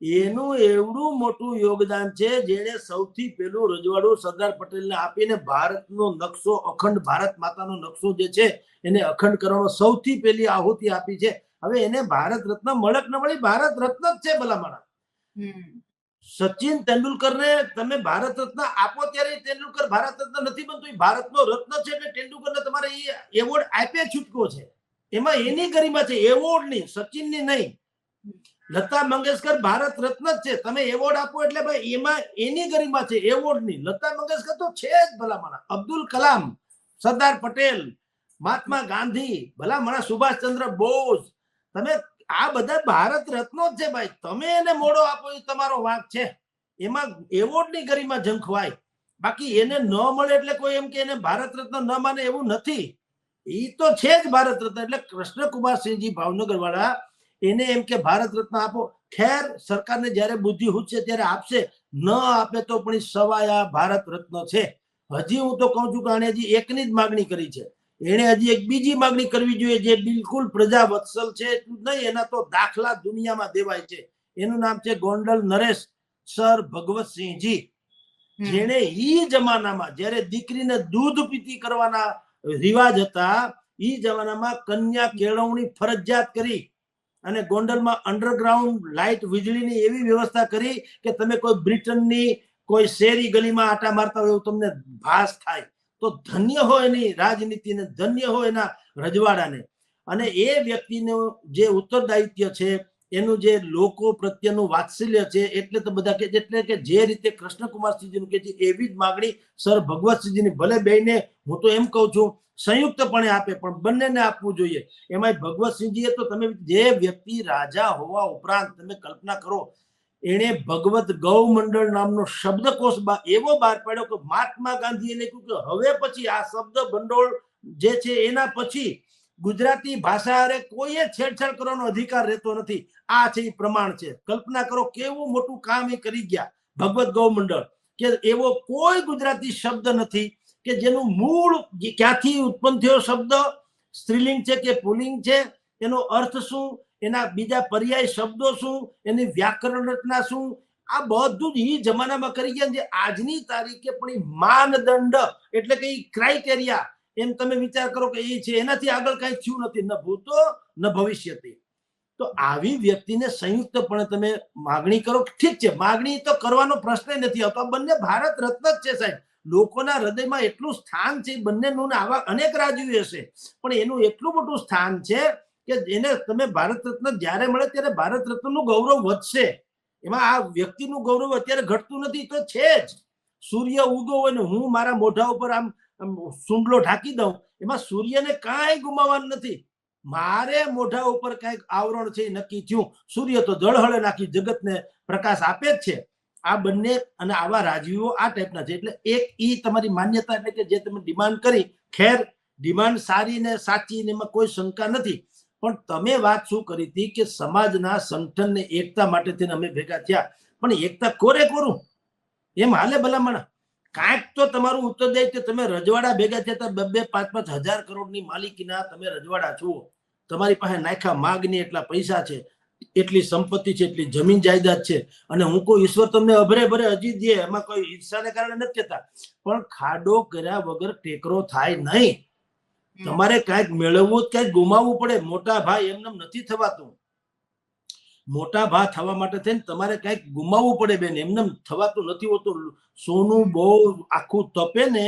એનું એવડું મોટું યોગદાન છે, જેને સૌથી પહેલું રજવાડું સરદાર પટેલને આપીને ભારતનો નકશો, અખંડ ભારત માતાનો નકશો જે છે એને અખંડ કરવાનો સૌથી પહેલી આહુતિ આપી છે. હવે એને ભારત રત્ન મળક ન મળી, ભારત રત્ન જ છે ભલા માણા. સચિન તેંડુલકર ને તમે ભારત રત્ન આપો ત્યારે તેંડુલકર ભારત રત્ન નથી બનતું, ભારતનો રત્ન છે. એટલે તેંડુલકરને તમારે એ એવોર્ડ આપ્યા છૂટકો છે, એમાં એની ગરિમા છે, એવોર્ડ ની, સચિનની નહીં. લતા મંગેશકર ભારત રત્ન જ છે, તમે એવોર્ડ આપો એટલે ભાઈ એમાં એની ગરિમા છે, એવોર્ડ ની. લતા મંગેશકર તો છે જ ભલા માણા. અબ્દુલ કલામ, સરદાર પટેલ, મહાત્મા ગાંધી, ભલા માણા સુભાષચંદ્ર બોઝ, તમે આ બધા ભારત રત્નો જ છે ભાઈ. તમે એને મોડો આપો એ તમારો વાંક છે, એમાં એવોર્ડ ની ગરિમા ઝંખવાય. બાકી એને ન મળે એટલે કોઈ એમ કે એને ભારત રત્ન ન માને એવું નથી. એ તો છે જ ભારત રત્ન. એટલે કૃષ્ણકુમાર સિંહજી ભાવનગર વાળા એને એમ કે ભારત રત્ન આપો. ખેર, સરકારને જયારે બુદ્ધિ હુજશે ત્યારે આપશે, ન આપે તો પણ સવાયા ભારત રત્ન છે. હજી હું તો કહું છું કે આને હજી એકની જ માગણી કરી છે. એને હજી એક બીજી માગણી કરવી જોઈએ, જે બિલકુલ પ્રજા વત્સલ છે નહીં. એના તો દાખલા દુનિયામાં દેવાય છે. એનું નામ છે ગોંડલ નરેશ સર ભગવતસિંહજી, જેને ઈ જમાનામાં જયારે દીકરીને દૂધ પીતી કરવાના રિવાજ હતા, ઈ જમાનામાં કન્યા કેળવણી ફરજિયાત કરી અને ગોંડલમાં અંડરગ્રાઉન્ડ લાઇટ વીજળીની એવી વ્યવસ્થા કરી કે તમે કોઈ બ્રિટનની કોઈ શેરી ગલીમાં આટા મારતા હોય એવું તમને ભાસ થાય. તો ધન્ય હોય એની રાજનીતિને, ધન્ય હોય એના રજવાડાને. અને એ વ્યક્તિનું જે ઉત્તરદાયિત્વ છે, એનું જે લોકો પ્રત્યેનું વાત્સલ્ય છે, એટલે તો બધા કે એટલે કે જે રીતે કૃષ્ણકુમારસિંહજીનું કે છે એવી જ માગણી સર ભગવતસિંહજીની, ભલે બેને હું તો એમ કહું છું સંયુક્તપણે આપે, પણ બંનેને આપવું જોઈએ. એમાં ભગવતસિંહજીએ તો, તમે જે વ્યક્તિ રાજા હોવા ઉપરાંત તમે કલ્પના કરો, એણે ભગવત ગૌ મંડળ નામનો શબ્દકોશ એવો બહાર પાડ્યો કે મહાત્મા ગાંધીએ લખ્યું કે હવે પછી આ શબ્દ ભંડોળ જે છે એના પછી ગુજરાતી ભાષા અરે કોઈએ છેડછાડ કરવાનો અધિકાર રહેતો નથી. આ છે એ પ્રમાણ છે. કલ્પના કરો કેવું મોટું કામ એ કરી ગયા ભગવત ગૌ મંડળ, કે એવો કોઈ ગુજરાતી શબ્દ નથી કે જેનું મૂળ ક્યાંથી ઉત્પન્ન થયો શબ્દ, સ્ત્રીલિંગ છે કે પુલ્લિંગ છે, એનો અર્થ શું, એના બીજા પર્યાય શબ્દો શું, એની વ્યાકરણ રચના શું, આ બધું જ એ જમાનામાં કરી ગયા. જે આજની તારીખે પણ માનદંડ એટલે કે ક્રાઇટેરિયા, એમ તમે વિચાર કરો કે એ છે, એનાથી આગળ કઈ થયું નથી, ન ભૂતો ન ભવિષ્યથી. તો આવી વ્યક્તિને સંયુક્તપણે તમે માગણી કરો, ઠીક છે, માગણી તો કરવાનો પ્રશ્ન નથી આવતો. બંને ભારત રત્ન જ છે સાહેબ. લોકોના હૃદયમાં એટલું સ્થાન છે બંનેનું. આવા અનેક રાજ્યો હશે, પણ એનું એટલું મોટું સ્થાન છે કે એને તમે ભારત રત્ન જ્યારે મળે ત્યારે ભારત રત્નનું ગૌરવ વધશે. એમાં આ વ્યક્તિનું ગૌરવ અત્યારે ઘટતું નથી તો છે જ. સૂર્ય ઉગો હોય ને હું મારા મોઢા ઉપર આમ સુંડલો ઢાંકી દઉં, એમાં સૂર્યને કાંઈ ગુમાવવાનું નથી. મારે મોઢા ઉપર કઈક આવરણ છે નક્કી થયું. સૂર્ય તો જળહળે નાખી જગતને પ્રકાશ આપે જ છે. આ બંને અને આવા રાજવીઓ આ ટાઈપના છે. એટલે એક ઈ તમારી માન્યતા, એટલે કે જે તમે ડિમાન્ડ કરી, ખેર ડિમાન્ડ સારી ને સાચી ને એમાં કોઈ શંકા નથી, પણ તમે વાત શું કરી હતી કે સમાજના સંગઠન ને એકતા માટે થઈને અમે ભેગા થયા. પણ એકતા કોરે કોરું એમ હાલે ભલામણ? કાંઈક તો તમારું ઉત્તરદાયિત્વ. તમે રજવાડા ભેગા થયા, 2-5 હજાર કરોડની માલિકીના તમે રજવાડા છો, તમારી પાસે નાખ્યા માગની એટલા પૈસા છે, એટલી સંપત્તિ છે, એટલી જમીન જાયદાદ છે. અને હું કોઈ ઈશ્વર તમને અભરે ભરે હજી દે, એમાં કોઈ ઈર્ષાને કારણે નથી કહેતા, પણ ખાડો કર્યા વગર ટેકરો થાય નહીં. તમારે કાંઈક મેળવવું, કાંઈક ગુમાવવું પડે. મોટા ભાઈ એમને નથી થવાતું. મોટા ભા થવા માટે થઈને તમારે કંઈક ગુમાવવું પડે બેન, એમને થવાતું નથી હોતું. સોનું બહુ આખું તપે ને,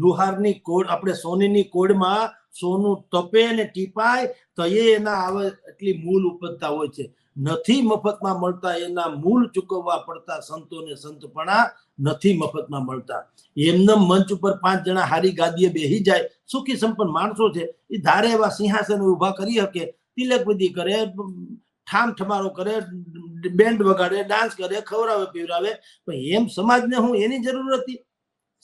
લુહારની કોડ, આપણે સોનીની કોડમાં સોનું તપે ને ટીપાય તો એના આવે એટલી મૂલ ઉપજતા હોય છે. નથી મફતમાં મળતા, એના મૂળ ચૂકવવા પડતા. સંતોને સંતપણા નથી મફતમાં મળતા. એમને મંચ ઉપર 5 જણા હારી ગાદીએ બેસી જાય, સુખી સંપન્ન માણસો છે, એ ધારે એવા સિંહાસન ઉભા કરી શકે, તિલક વિધિ કરે, ઠામ ઠમારો કરે, બેન્ડ વગાડે, ડાન્સ કરે, ખવડાવે પીવડાવે. પણ એમ સમાજને હું એની જરૂર હતી?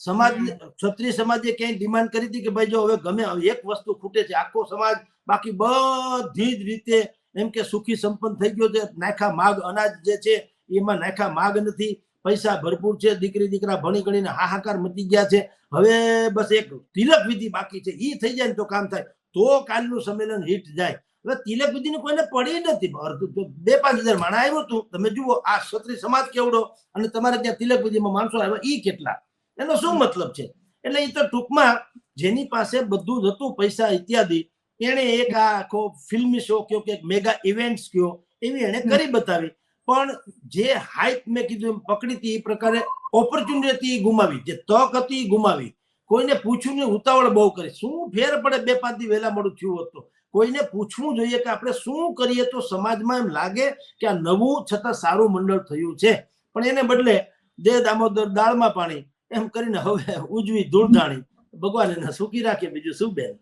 સમાજ, ક્ષત્રિય સમાજે ક્યાંય ડિમાન્ડ કરી હતી કે ભાઈ જો હવે ગમે એક વસ્તુ ખૂટે છે, આખો સમાજ બાકી બધી જ રીતે એમ કે સુખી સંપન્ન થઈ ગયો છે, નાખા માગ અનાજ જે છે એમાં નાખા માગ નથી, પૈસા ભરપૂર છે, દીકરી દીકરા ભણી ગણીને હાહાકાર મચી ગયા છે, હવે બસ એક તિલક વિધિ બાકી છે, એ થઈ જાય ને તો કામ થાય, તો કાલનું સંમેલન હિટ જાય. હવે તિલક વિધિની કોઈને પડી નથી. 2-5 હજાર માણસ આવ્યું હતું. તમે જુઓ આ ક્ષત્રિય સમાજ કેવડો, અને તમારે ત્યાં તિલક વિધિમાં માણસો આવ્યા ઈ કેટલા, એનો શું મતલબ છે? એટલે એ તો ટૂંકમાં જેની પાસે બધું જ હતું, પૈસા ઇત્યાદિ, એને એક આખો ફિલ્મી શો કયો કે મેગા ઇવેન્ટ્સ કયો એવી એને કરી બતાવી. પણ જે હાઈપ મેં કીધું એમ પકડી હતી, એ પ્રકારે ઓપોર્ચ્યુનિટી ગુમાવી, જે તક હતી ગુમાવી. કોઈને પૂછ્યું નહીં, ઉતાવળ બહુ કરી. શું ફેર પડે 2-5 દી વહેલા મોડું થયું હોત તો? કોઈને પૂછવું જોઈએ કે આપણે શું કરીએ તો સમાજમાં એમ લાગે કે આ નવું છતાં સારું મંડળ થયું છે. પણ એને બદલે દે દામોદર દાળમાં પાણી એમ કરીને હવે ઉજવી ધૂળધાણી. ભગવાન એને સુખી રાખે, બીજું શું બેન.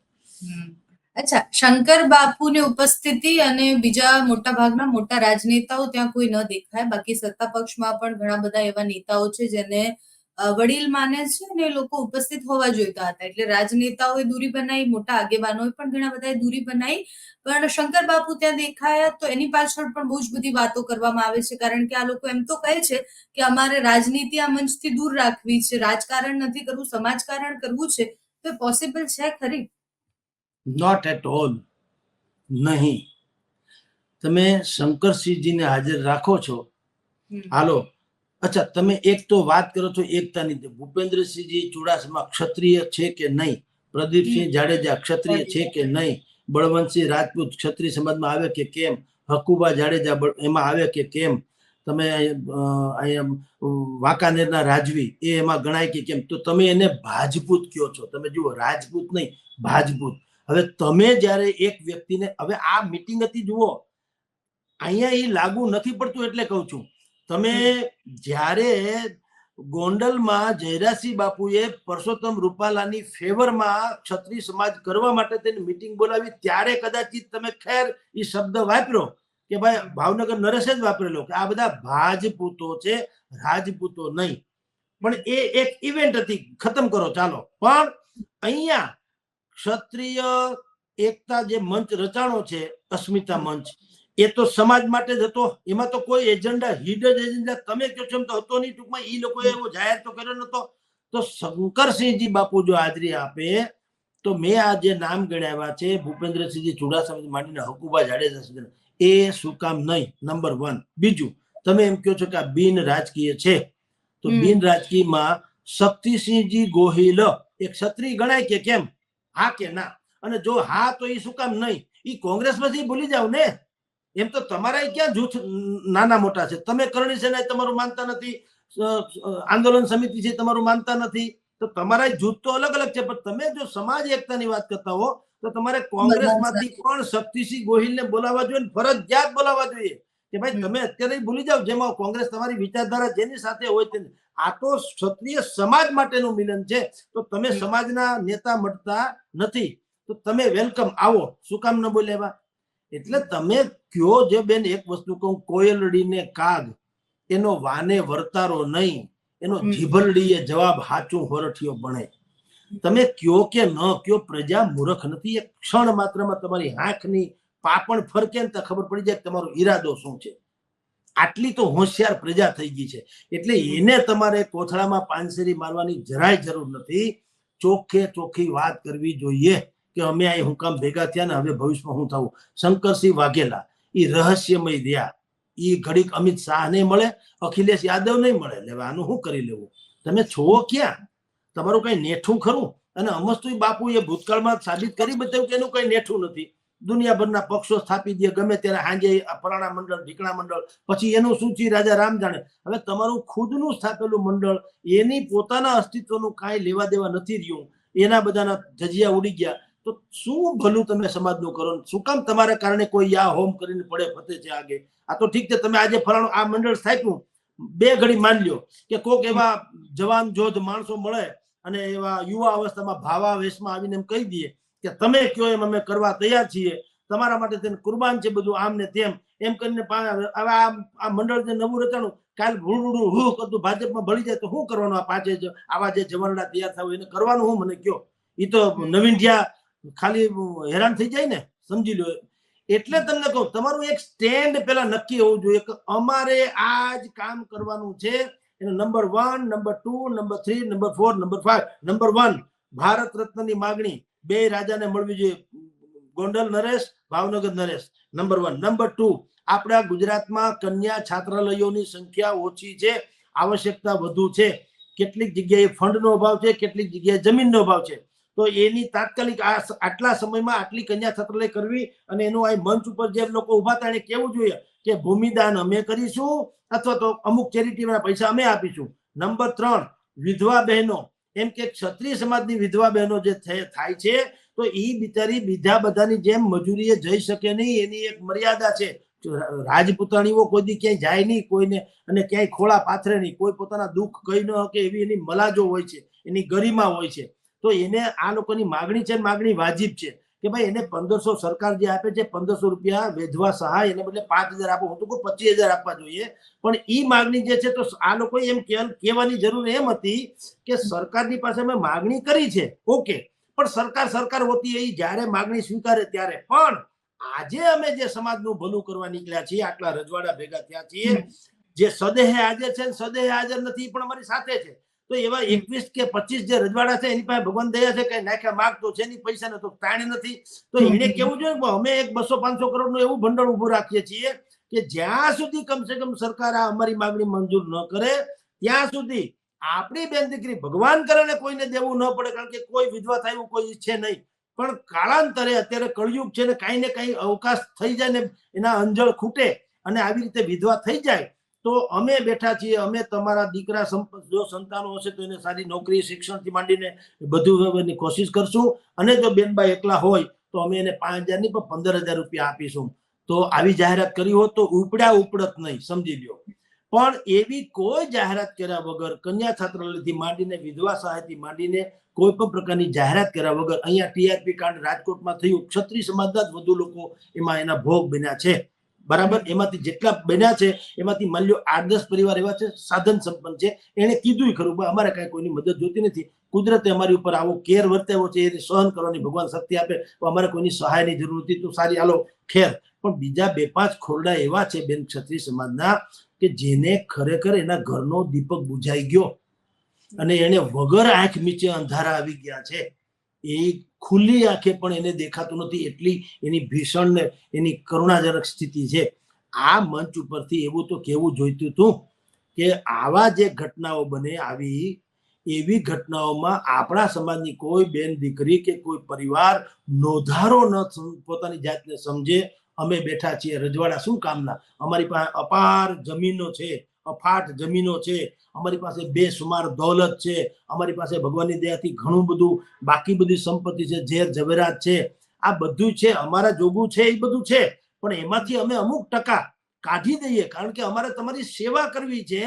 અચ્છા, શંકર બાપુની ઉપસ્થિતિ અને બીજા મોટા ભાગના મોટા રાજનેતાઓ ત્યાં કોઈ ન દેખાય. બાકી સત્તા પક્ષમાં પણ ઘણા બધા એવા નેતાઓ છે જેને વડીલ માને છે અને લોકો ઉપસ્થિત હોવા જોઈતા હતા. એટલે રાજનેતાઓએ દૂરી બનાવી, મોટા આગેવાનોએ પણ ઘણા બધાએ દૂરી બનાવી, પણ શંકર બાપુ ત્યાં દેખાયા તો એની પાછળ પણ બહુ જ બધી વાતો કરવામાં આવે છે. કારણ કે આ લોકો એમ તો કહે છે કે અમારે રાજનીતિ આ મંચથી દૂર રાખવી છે, રાજકારણ નથી કરવું, સમાજકારણ કરવું છે. તો પોસિબલ છે ખરી? નોટ એટ ઓલ, નહીં. તમે શંકરસિંહજીને હાજર રાખો છો, હાલો. અચ્છા, તમે એક તો વાત કરો છો એકતાની. ભૂપેન્દ્રસિંહજી ચુડાસમા ક્ષત્રિય છે કે નહીં? પ્રદીપસિંહ જાડેજા ક્ષત્રિય છે કે નહીં? બળવંતસિંહ રાજપૂત ક્ષત્રિય સમાજમાં આવે કે કેમ? હકુબા જાડેજા એમાં આવે કે કેમ? તમે અહીંયા વાંકાનેરના રાજવી એ એમાં ગણાય કે કેમ, તો તમે એને ભાજપૂત કયો છો. તમે જુઓ, રાજપૂત નહીં, ભાજપૂત. હવે તમે જ્યારે એક વ્યક્તિને, હવે આ મીટિંગ હતી જુઓ, અહીંયા એ લાગુ નથી પડતું એટલે કહું છું. તમે જ્યારે ગોંડલમાં જયરાસિંહ બાપુએ પરસોત્તમ રૂપાલાની ફેવરમાં ક્ષત્રિય સમાજ કરવા માટે તેની મીટિંગ બોલાવી, ત્યારે કદાચિત તમે ખેર એ શબ્દ વાપર્યો કે ભાઈ ભાવનગર નરેશે જ વાપરેલો કે આ બધા ભાજપૂતો છે, રાજપૂતો નહીં. પણ એ એક ઇવેન્ટ હતી, ખતમ કરો ચાલો. પણ અહીંયા ક્ષત્રિય એકતા જે મંચ રચાણો છે, અસ્મિતા મંચ, એ તો સમાજ માટે જ હતો. એમાં તો કોઈ એજન્ડા, હિડન એજન્ડા તમે કહો છો એમ તો હતો નહીં. ટૂંકમાં એ લોકોએ એવો જાહેર તો કર્યો નતો. તો શંકરસિંહજી બાપુ જો હાજરી આપે તો મેં આ જે નામ ગણાવ્યા છે, ભૂપેન્દ્રસિંહજી ચુડાસમાથી માંડીને હકુબા જાડેજા સુધી, એ શું કામ નહીં? નંબર 1. બીજું, તમે એમ કહો છો કે આ બિન રાજકીય છે, તો બિન રાજકીયમાં શક્તિસિંહજી ગોહિલ એક ક્ષત્રિય ગણાય કે કેમ? હા કે ના? અને જો હા તો એ શું કામ નહીં? એ કોંગ્રેસ પછી ભૂલી જાવ ને. એમ તો તમારા ક્યાં જૂથ નાના મોટા છે. તમે કરણી સેના તમારું માનતા નથી, આંદોલન સમિતિ છે તમારું માનતા નથી, તો તમારા જૂથ તો અલગ અલગ છે. પણ તમે જો સમાજ એકતાની વાત કરતા હો તો તમારે કોંગ્રેસમાંથી પણ શક્તિસિંહ ગોહિલને બોલાવવા જોઈએ, ફરજિયાત બોલાવવા જોઈએ કે ભાઈ તમે અત્યારે ભૂલી જાવ, જેમાં કોંગ્રેસ તમારી વિચારધારા જેની સાથે હોય તેને. આ તો ક્ષત્રિય સમાજ માટેનું મિલન છે. તો તમે સમાજના નેતા મળતા નથી તો તમે વેલકમ, આવો. શું કામ ન બોલ્યા? એટલે તમે કયો જે બેન, એક વસ્તુ કહું, કોયલડીને કાગ એનો વાને વર્તારો નહીં, એનો જીભરડીએ જવાબ હાચું હોરઠિયો બને. તમે કયો કે ન કયો, પ્રજા મૂર્ખ નથી. એક ક્ષણ માત્રમાં તમારી આંખની પાપણ ફરકે ને તો ખબર પડી જાય તમારો ઈરાદો શું છે. આટલી તો હોશિયાર પ્રજા થઈ ગઈ છે. એટલે એને તમારે કોથળામાં પાનસેરી મારવાની જરાય જરૂર નથી. ચોખ્ખે ચોખ્ખી વાત કરવી જોઈએ કે અમે અહીં હું કામ ભેગા થયા ને હવે ભવિષ્યમાં હું થવું. શંકરસિંહ વાઘેલા એ રહસ્યમય રહ્યા. એ ઘડીક અમિત શાહ નહીં મળે, અખિલેશ યાદવ નહીં મળે, લેવા આનું શું કરી લેવું? તમે છો ક્યાં? તમારું કઈ નેઠું ખરું? અને અમસ્તુ બાપુ એ ભૂતકાળમાં સાબિત કરી બતાવ્યું કે એનું કઈ નેઠું નથી. દુનિયાભરના પક્ષો સ્થાપી દે, ગમે ત્યારે હાંજે ફલાણા મંડળ, ઢીકણા મંડળ, પછી એનું સૂચિ રાજા રામ જાણે. હવે તમારું ખુદનું સ્થાપેલું મંડળ, એની પોતાના અસ્તિત્વનું કાંઈ લેવા દેવા નથી રહ્યું, એના બધાના જજિયા ઉડી ગયા. તો શું ભલું તમે સમાજનું કરો? શું કામ તમારા કારણે કોઈ યા હોમ કરીને પડે ફતે છે આગે? આ તો ઠીક છે, તમે આજે ફલાણું આ મંડળ સ્થાપ્યું, બે ઘડી માન લ્યો કે કોક એવા જવાન જોધ માણસો મળે અને એવા યુવા અવસ્થામાં ભાવા વેશમાં આવીને એમ કહી દઈએ કે તમે કયો એમ અમે કરવા તૈયાર છીએ, તમારા માટે તેને કુરબાન છે બધું, આમ ને તેમ એમ કરીને આ મંડળ જે નવું રચાણું કાલ ભૂડું હું કરતું ભાજપમાં ભળી જાય તો શું કરવાનું? આ પાંચે આવા જે જવાનડા તૈયાર થવું એને કરવાનું હું? મને કયો. એ તો નવીન જ્યાં ખાલી હેરાન થઈ જાય ને, સમજી લો. એટલે તમને કહું, તમારું એક સ્ટેન્ડ પેલા નક્કી હોવું જોઈએ કે અમારે આ જ કામ કરવાનું છે. એનો number 1, number 2, number 3, number 4, number 5. Number 1, Bharat રત્નની માગણી બે રાજાને મળવી જોઈએ, ગોંડલ નરેશ, ભાવનગર નરેશ. નંબર 1. નંબર 2, આપણા ગુજરાતમાં કન્યા છાત્રાલયોની સંખ્યા ઓછી છે, આવશ્યકતા વધુ છે. કેટલીક જગ્યાએ ફંડનો અભાવ છે, કેટલીક જગ્યાએ જમીનનો અભાવ છે. તો એની તાત્કાલિક આટલા સમયમાં આટલી કન્યા છાત્રાલય કરવી, અને એનું આ મંચ ઉપર જે લોકો ઉભા હતા એને કેવું જોઈએ કે ભૂમિદાન અમે કરીશું અથવા તો અમુક ચેરિટીના પૈસા અમે આપીશું. નંબર 3, વિધવા બહેનો. એમ કે ક્ષત્રિય સમાજની વિધવા બહેનો જે થાય છે તો એ બિચારી બીજા બધાની જેમ મજૂરીએ જઈ શકે નહીં, એની એક મર્યાદા છે. રાજપૂતાણીઓ કોઈ દી ક્યાંય જાય નહીં કોઈને, અને ક્યાંય ખોળા પાથરે નહીં, કોઈ પોતાના દુઃખ કહી ન શકે એવી એની મલાજો હોય છે, એની ગરિમા હોય છે. તો એને આ લોકોની માગણી છે, માગણી વાજિબ છે કે ભાઈ એને 1500 સરકાર જે આપે છે, 1500 રૂપિયા વિધવા સહાય, એને બદલે 5000 આપો. હું તો કહું 25000 આપવા જોઈએ. પણ એ માગણી જે છે તો આ લોકો એમ કહેવાની જરૂર એમ હતી કે સરકારની પાસે અમે માગણી કરી છે, ઓકે, પણ સરકાર હોતી એ જ્યારે માગણી સ્વીકારે ત્યારે. પણ આજે અમે જે સમાજનું ભલું કરવા નીકળ્યા છીએ, આટલા રજવાડા ભેગા થયા છીએ, જે સદેહે હાજર છે સદેહે હાજર નથી પણ અમારી સાથે છે. તો એવા 21 કે 25 જે રજવાડા છે એની પાસે ભગવાન દયા છે, કઈ નાખ્યા માગતો છે એની પૈસા ને તો તાણે નથી. તો એને કેવું જોઈએ અમે એક 200-500 કરોડનું એવું ભંડોળ ઉભું રાખીએ છીએ કે જ્યાં સુધી કમસે કમ સરકાર આ અમારી માગણી મંજૂર ન કરે ત્યાં સુધી આપણી બેન દીકરી ભગવાન કરે ને કોઈને દેવું ન પડે. કારણ કે કોઈ વિધવા થયું કોઈ ઈચ્છે નહીં, પણ કાળાંતરે અત્યારે કળયુગ છે ને કઈ અવકાશ થઈ જાય ને એના અંજળ ખૂટે અને આવી રીતે વિધવા થઈ જાય તો અમે બેઠા છીએ, અમે તમારા દીકરા જો સંતાનો હશે તો એને સારી નોકરી શિક્ષણથી માંડીને બધું કોશિશ કરશું, અને જો બેનબા એકલા હોય તો અમે એને 5,000 નહીં પણ 15,000 રૂપિયા આપીશું. તો આવી જાહેરાત કરી હોત તો ઉપડ્યા ઉપડત નહીં, સમજી લ્યો. પણ એવી કોઈ જાહેરાત કર્યા વગર, કન્યા છાત્રાલયથી માંડીને વિધવા સહાયથી માંડીને કોઈ પણ પ્રકારની જાહેરાત કર્યા વગર અહીંયા ટીઆરપી કાંડ રાજકોટમાં થયું. ક્ષત્રિય સમાજના જ વધુ લોકો એમાં એના ભોગ બન્યા છે, બરાબર. એમાંથી જેટલા બન્યા છે એમાંથી માની લો 8-10 પરિવાર એવા છે સાધન સંપન્ન છે, એને કીધું ખરું અમારે કાંઈ કોઈની મદદ જોતી નથી, કુદરતે અમારી ઉપર આવો કેર વર્તાવ્યો છે, એને સહન કરવાની ભગવાન શક્તિ આપે, અમારે કોઈની સહાયની જરૂર નથી, તો સારી હાલો ખેર. પણ બીજા 2-5 ખોરડા એવા છે બેન ક્ષત્રિય સમાજના કે જેને ખરેખર એના ઘરનો દીપક બુઝાઈ ગયો અને એને વગર આંખ નીચે અંધારા આવી ગયા છે. એ ખુલ્લી આંખે પણ એને દેખાતું નથી, એટલી એની ભીષણ ને એની કરુણાજનક સ્થિતિ છે. આ મંચ ઉપરથી એવું તો કેવું જોઈતું હતું કે આવા જે ઘટનાઓ બને, આવી એવી ઘટનાઓમાં આપણા સમાજની કોઈ બેન દીકરી કે કોઈ પરિવાર નોધારો ન પોતાની જાતને સમજે. અમે બેઠા છીએ રજવાડા શું કામના, અમારી પાસે અપાર જમીનો છે, અફાટ જમીનો છે, અમારી પાસે બેસુમાર દોલત છે, અમારી પાસે ભગવાનની દયાથી ઘણું બધું બાકી બધી સંપત્તિ છે, ઝેર ઝવેરાત છે, આ બધું છે, અમારા જોગું છે, એ બધું છે. પણ એમાંથી અમે અમુક ટકા કાઢી દઈએ, કારણ કે અમારે તમારી સેવા કરવી છે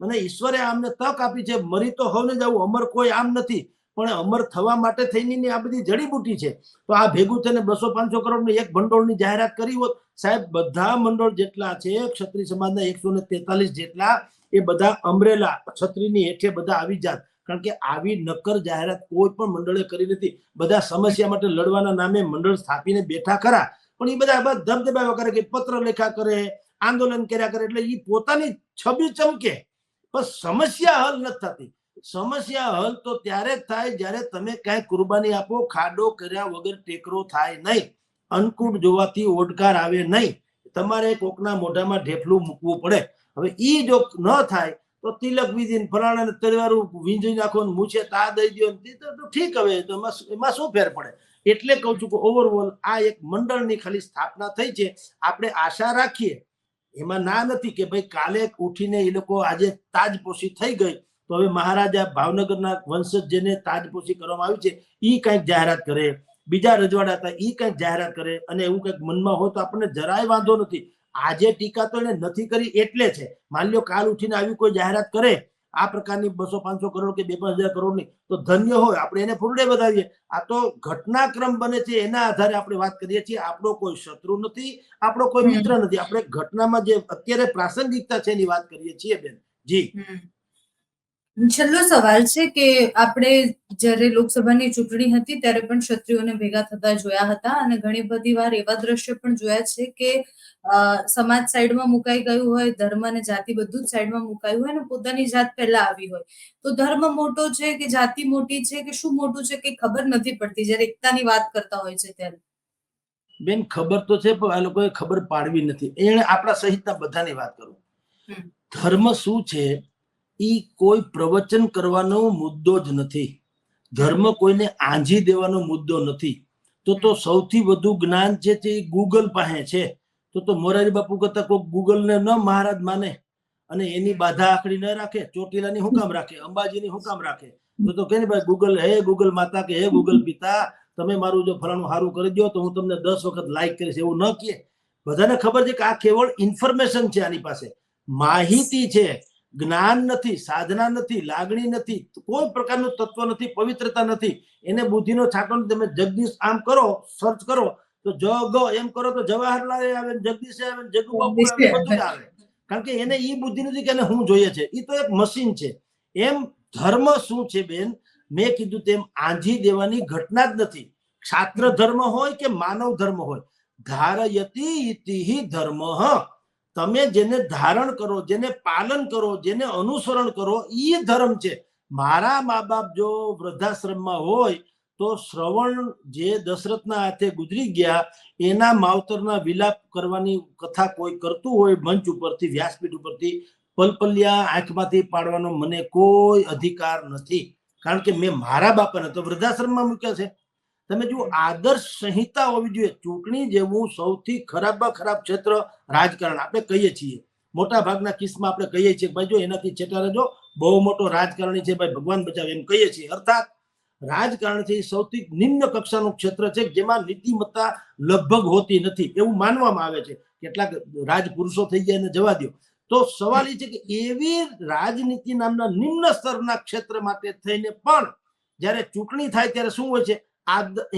અને ઈશ્વરે અમને તક આપી છે. મરી તો હોને જવું, અમર કોઈ આમ નથી, પણ અમર થવા માટે થઈને આ બધી જડીબુટી છે. તો આ ભેગું થઈને 200-500 કરોડની એક ભંડોળની જાહેરાત કરી હોત, સાહેબ બધા મંડળ જેટલા છે ક્ષત્રિય સમાજના 143 જેટલા, એ બધા અમરેલા છત્રીની હેઠે બધા આવી જાત. કારણ કે આવી નક્કર જાહેરાત કોઈ પણ મંડળે કરી નથી. બધા સમસ્યા માટે લડવાના નામે મંડળ સ્થાપીને બેઠા ખરા, પણ એ બધા ધબધબાવ્યા કરે કે પત્ર લેખા કરે, આંદોલન કર્યા કરે, એટલે એ પોતાની છબી ચમકે, પણ સમસ્યા હલ નથી થતી. સમસ્યા હલ તો ત્યારે જ થાય જ્યારે તમે કઈ કુરબાની આપો, ખાડો કર્યા વગર ટેકરો થાય નહીં, અન્નકૂટ જોવાથી ઓડકાર આવે નહીં, તમારે કોકના મોઢામાં ઢેફલું મૂકવું પડે. હવે ઈ જો ન થાય તો તિલક વિધિન ફલાણા તરવારું વીંજી નાખો, મૂછે તા દઈ દો, તો ઠીક. હવે તો એમાં શું ફેર પડે? એટલે કહું છું કે ઓવરઓલ આ એક મંડળની ખાલી સ્થાપના થઈ છે. આપણે આશા રાખીએ, એમાં ના નથી કે ભાઈ કાલે ઉઠીને એ લોકો આજે તાજપોશી થઈ ગઈ તો હવે મહારાજા ભાવનગરના વંશજ જેને તાજપોશી કરવામાં આવી છે એ કંઈક જાહેરાત કરે, બીજા રજવાડા હતા એ કંઈક જાહેરાત કરે, અને એવું કંઈક મનમાં હોય તો આપણને જરાય વાંધો નથી. આજે ટીકા તો એને નથી કરી એટલે છે. માની લો કાલ ઉઠીને આવી કોઈ જાહેરાત કરે આ પ્રકારની 200-500 કરોડ કે 2-5,000 કરોડની, તો ધન્ય હોય, આપણે એને ફૂલડે વધાવીએ. આ તો ઘટનાક્રમ બને છે એના આધારે આપણે વાત કરીએ છીએ. આપણો કોઈ શત્રુ નથી, આપણો કોઈ મિત્ર નથી, આપણે ઘટનામાં જે અત્યારે પ્રાસંગિકતા છે એની વાત કરીએ છીએ બેન. જી છેલ્લો સવાલ છે કે આપણે જ્યારે લોકસભાની ચૂંટણી હતી ત્યારે પણ ક્ષત્રિયોને ભેગા થતા જોયા હતા, અને ઘણી બધી વાર એવા દ્રશ્યો પણ જોયા છે કે સમાજ સાઈડમાં મુકાઈ ગયું હોય, ધર્મ અને જાતિ બધું જ સાઈડમાં મુકાયું હોય, અને પોતાની જાત પહેલા આવી હોય. તો ધર્મ મોટો છે કે જાતિ મોટી છે કે શું મોટું છે કે ખબર નથી પડતી જ્યારે એકતાની વાત કરતા હોય છે ત્યારે. બેન ખબર તો છે પણ આ લોકોએ ખબર પાડવી નથી. એને આપણા સહિતના બધાની વાત કરું. ધર્મ શું છે ઈ કોઈ પ્રવચન કરવાનો મુદ્દો જ નથી. ધર્મ કોઈને આંજી દેવાનો મુદ્દો નથી. તો સૌથી વધુ જ્ઞાન છે તે ગૂગલ પાસે છે. તો મોરારી બાપુ કરતા કોઈ ગૂગલ ને ન મહારાજ માને અને એની બાધા આખડી ન રાખે, ચોટીલાની હું કામ રાખે, અંબાજીની હું કામ રાખે? તો કે ભાઈ ગૂગલ, હે ગૂગલ માતા કે હે ગૂગલ પિતા, તમે મારું જો ફલાણું સારું કરી દો તો હું તમને 10 વખત લાઈક કરીશ, એવું ન કહે. બધાને ખબર છે કે આ કેવળ ઇન્ફોર્મેશન છે, આની પાસે માહિતી છે, જ્ઞાન નથી, સાધના નથી, લાગણી નથી, કોઈ પ્રકારનું તત્વ નથી, પવિત્રતા નથી. એને બુદ્ધિનો છાંટો. તમે જગદીશ આમ કરો, સર્ચ કરો તો જગ એમ કરો તો જવાહરલાલ આવે, જગદીશ આવે, જગુ બાપુ આવે, બધું જ આવે. કારણ કે એને ઈ બુદ્ધિ નથી કે હું જોઈએ છે, એ તો એક મશીન છે. એમ ધર્મ શું છે બેન, મેં કીધું તેમ આંજી દેવાની ઘટના જ નથી. ક્ષાત્ર ધર્મ હોય કે માનવ ધર્મ હોય, ધારયતિ ઇતિ ધર્મ. તમે જેને ધારણ કરો, જેને પાલન કરો, જેને અનુસરણ કરો, એ ધર્મ છે. મારા મા બાપ જો વૃદ્ધાશ્રમમાં હોય તો શ્રવણ જે દશરથના હાથે ગુજરી ગયા એના માવતરના વિલાપ કરવાની કથા કોઈ કરતું હોય મંચ ઉપરથી, વ્યાસપીઠ ઉપરથી, પલપલિયા આંખમાંથી પાડવાનો મને કોઈ અધિકાર નથી. કારણ કે મેં મારા બાપાને તો વૃદ્ધાશ્રમમાં મૂક્યા છે. તમે જુઓ, આદર્શ સંહિતા હોવી જોઈએ. ચૂંટણી જેવું સૌથી ખરાબમાં ખરાબ ક્ષેત્ર રાજકારણ આપણે કહીએ છીએ. મોટા ભાગના કિસ્સામાં આપણે કહીએ છીએ ભાઈ જો એનાથી ચેટા રહેજો, બહુ મોટો રાજકારણી છે ભાઈ, ભગવાન બચાવે એમ કહીએ છીએ. અર્થાત રાજકારણ છે એ સૌથી નિમ્ન કક્ષાનું ક્ષેત્ર છે જેમાં નીતિમત્તા લગભગ હોતી નથી એવું માનવામાં આવે છે. કેટલાક રાજપુરુષો થઈ જાય ને જવા દો. તો સવાલ એ છે કે એવી રાજનીતિ નામના નિમ્ન સ્તરના ક્ષેત્ર માટે થઈને પણ જ્યારે ચૂંટણી થાય ત્યારે શું હોય છે,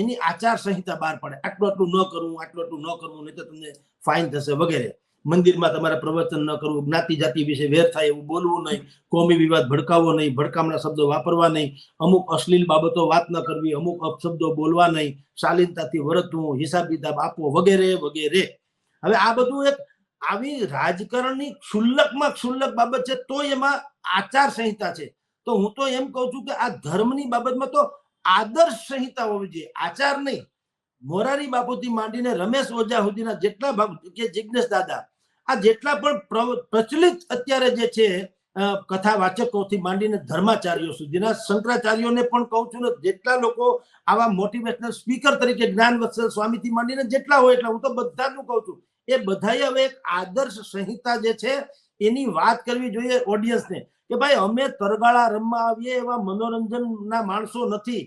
એની આચાર સંહિતા બહાર પડે. આટલું આટલું ન કરવું, આટલું આટલું ન કરવું, નહીં તો તમને ફાઇન થશે વગેરે. મંદિરમાં તમારે પ્રવચન ન કરવું, જ્ઞાતિ જાતિ વિશે વેર થાય એવું બોલવું નહીં, કોમી વિવાદ ભડકાવવો નહીં, ભડકામણા શબ્દો વાપરવા નહીં, અમુક અશ્લીલ બાબતો વાત ન કરવી, અમુક અપશબ્દો બોલવા નહીં, શાલીનતાથી વર્તવું, હિસાબ કિતાબ આપવો વગેરે વગેરે. હવે આ બધું એક આવી રાજકારણની ક્ષુલ્લકમાં ક્ષુલ્લક બાબત છે, તો એમાં આચાર સંહિતા છે. તો હું તો એમ કહું છું કે આ ધર્મની બાબતમાં તો આદર્શ સંહિતા હોવી જોઈએ, આચાર નહીં. મોરારી બાપુથી માંડીને રમેશ ઓઝા સુધીના જેટલા ભાગ કે જિજ્ઞેશ દાદા, આ જેટલા પણ પ્રચલિત અત્યારે જે છે કથા વાચકોથી માંડીને ધર્માચાર્યો સુધીના, શંકરાચાર્યોને પણ કહું છું ને, જેટલા લોકો આવા મોટિવેશનલ સ્પીકર તરીકે જ્ઞાન વત્સલ સ્વામીથી માંડીને જેટલા હોય એટલા, હું તો બધાનું કહું છું, એ બધાએ હવે એક આદર્શ સંહિતા જે છે એની વાત કરવી જોઈએ ઓડિયન્સને કે ભાઈ અમે તરગાળા રમવા આવીએ એવા મનોરંજનના માણસો નથી,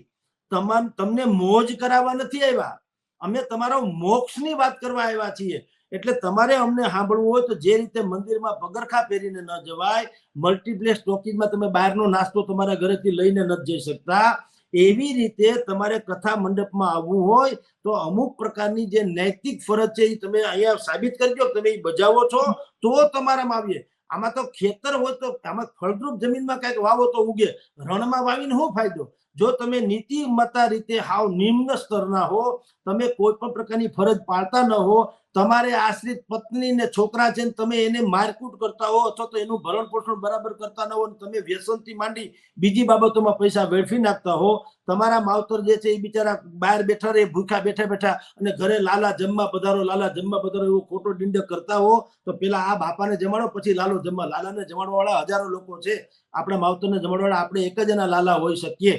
તમને મોજ કરાવવા નથી આવ્યા, અમે તમારા મોક્ષની વાત કરવા આવ્યા છીએ. એટલે તમારે અમને સાંભળવું હોય તો જે રીતે મંદિરમાં પગરખા પહેરીને ન જવાય, મલ્ટીપ્લેક્સ ટોકીઝમાં તમે બહારનો નાસ્તો તમારા ઘરેથી લઈને ન જઈ શકતા, એવી રીતે તમારે કથા મંડપમાં આવવું હોય તો અમુક પ્રકારની જે નૈતિક ફરજ છે એ તમે અહીંયા સાબિત કરજો, તમે એ બજાવો છો તો તમારામાં આવીએ. આમાં તો ખેતર હોય તો આમાં ફળદ્રુપ જમીનમાં કઈક વાવો તો ઉગે, રણમાં વાવીને શું ફાયદો? જો તમે નીતિમત્તા રીતે હાવ નિમ્ન સ્તરના હો, તમે કોઈ પણ પ્રકારની ફરજ પાળતા ન હો, તમારે આશ્રિત પત્ની ને છોકરા છે તમે એને મારકૂટ કરતા હો અથવા તો એનું ભરણ પોષણ બરાબર કરતા ન હો, તમે વ્યસનથી માંડી બીજી બાબતોમાં પૈસા વેડફી નાખતા હો, તમારા માવતર જે છે એ બિચારા બહાર બેઠા રહે ભૂખા બેઠા બેઠા અને ઘરે લાલા જમવા પધારો, લાલા જમવા પધારો એવો ખોટો ડિંડક કરતા હો, તો પેલા આ બાપાને જમાડો પછી લાલો જમવા. લાલાને જમાડવા વાળા હજારો લોકો છે, આપણા માવતરને જમાડવા વાળા આપણે એક જ એના લાલા હોઈ શકીએ.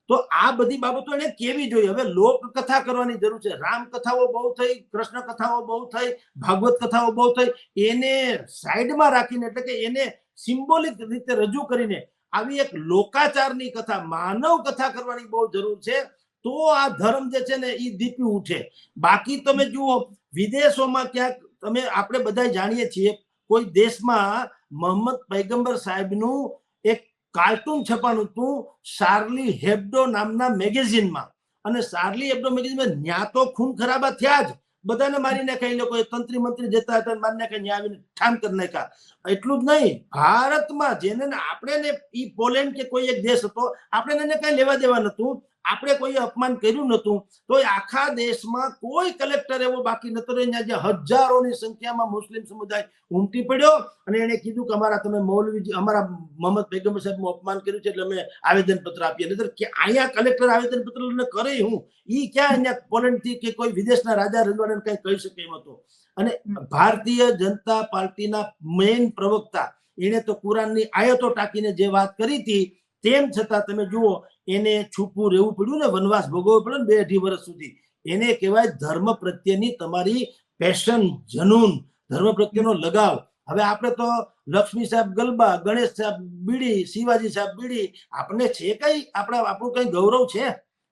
તો આ બધી બાબતો એને કેવી જોઈએ. હવે લોક કથા કરવાની જરૂર છે, રામ કથાઓ બહુ થઈ, કૃષ્ણ કથાઓ બહુ થઈ, ભાગવત કથાઓ બહુ થઈ, એને સાઈડમાં રાખીને એટલે કે એને સિમ્બોલિક રીતે રજૂ કરીને આવી એક લોકાચારની કથા, માનવ કથા કરવાની બહુ જરૂર છે. તો આ ધર્મ જે છે ને એ દીપી ઉઠે. બાકી તમે જુઓ વિદેશોમાં ક્યાંક તમે આપણે બધા જાણીએ છીએ, કોઈ દેશમાં મોહમ્મદ પૈગંબર સાહેબનું એક કાર્ટૂન છપાનું હતું શાર્લી હેબ્ડો નામના મેગેઝિનમાં, અને શાર્લી હેબ્ડો મેગેઝિનમાં ન્યા તો ખૂન ખરાબા થયા જ, બધાને મારી નાખ્યા, એ લોકો તંત્રી મંત્રી જતા હતા મારી નાખ્યા, ન્યા આવીને ઠામ કરી નાખ્યા. એટલું જ નહીં, ભારતમાં જેને આપણે ને ઈ પોલેન્ડ કે કોઈ એક દેશ હતો, આપણે એને કઈ લેવા દેવા નતું, આપણે કોઈ અપમાન કર્યું નતું, તો આખા દેશમાં કોઈ કલેક્ટર એવો બાકી નતો રહ્યો જે હજારોની સંખ્યામાં મુસ્લિમ સમુદાય ઉમટી પડ્યો અને એને કીધું કે અમારા તમે મૌલવી અમારા મોહમ્મદ પૈગંબર સાહેબનું અપમાન કર્યું છે એટલે અમે આવેદન પત્ર આપીએ. નહીતર અહીંયા કલેક્ટર આવેદન પત્ર કરે હું ઈ ક્યાં અહીંયા પોલેન્ડ થી કે કોઈ વિદેશના રાજા રજવાડાને કઈ કહી શકે એમ હતો. અને ભારતીય જનતા પાર્ટીના મેઇન પ્રવક્તા એને તો કુરાનની આયતો ટાંકીને જે વાત કરી હતી, તેમ છતાં તમે જુઓ એને છૂપું રહેવું પડ્યું ને, વનવાસ ભોગવવો પડ્યો ને 2-2.5 વર્ષ સુધી. એને કહેવાય ધર્મ પ્રત્યેની તમારી પેશન, જનૂન, ધર્મ પ્રત્યેનો લગાવ. હવે આપણે તો લક્ષ્મી સાહેબ ગલબા, ગણેશ સાહેબ બીડી, શિવાજી સાહેબ બીડી, આપણે છે કઈ આપણું કઈ ગૌરવ છે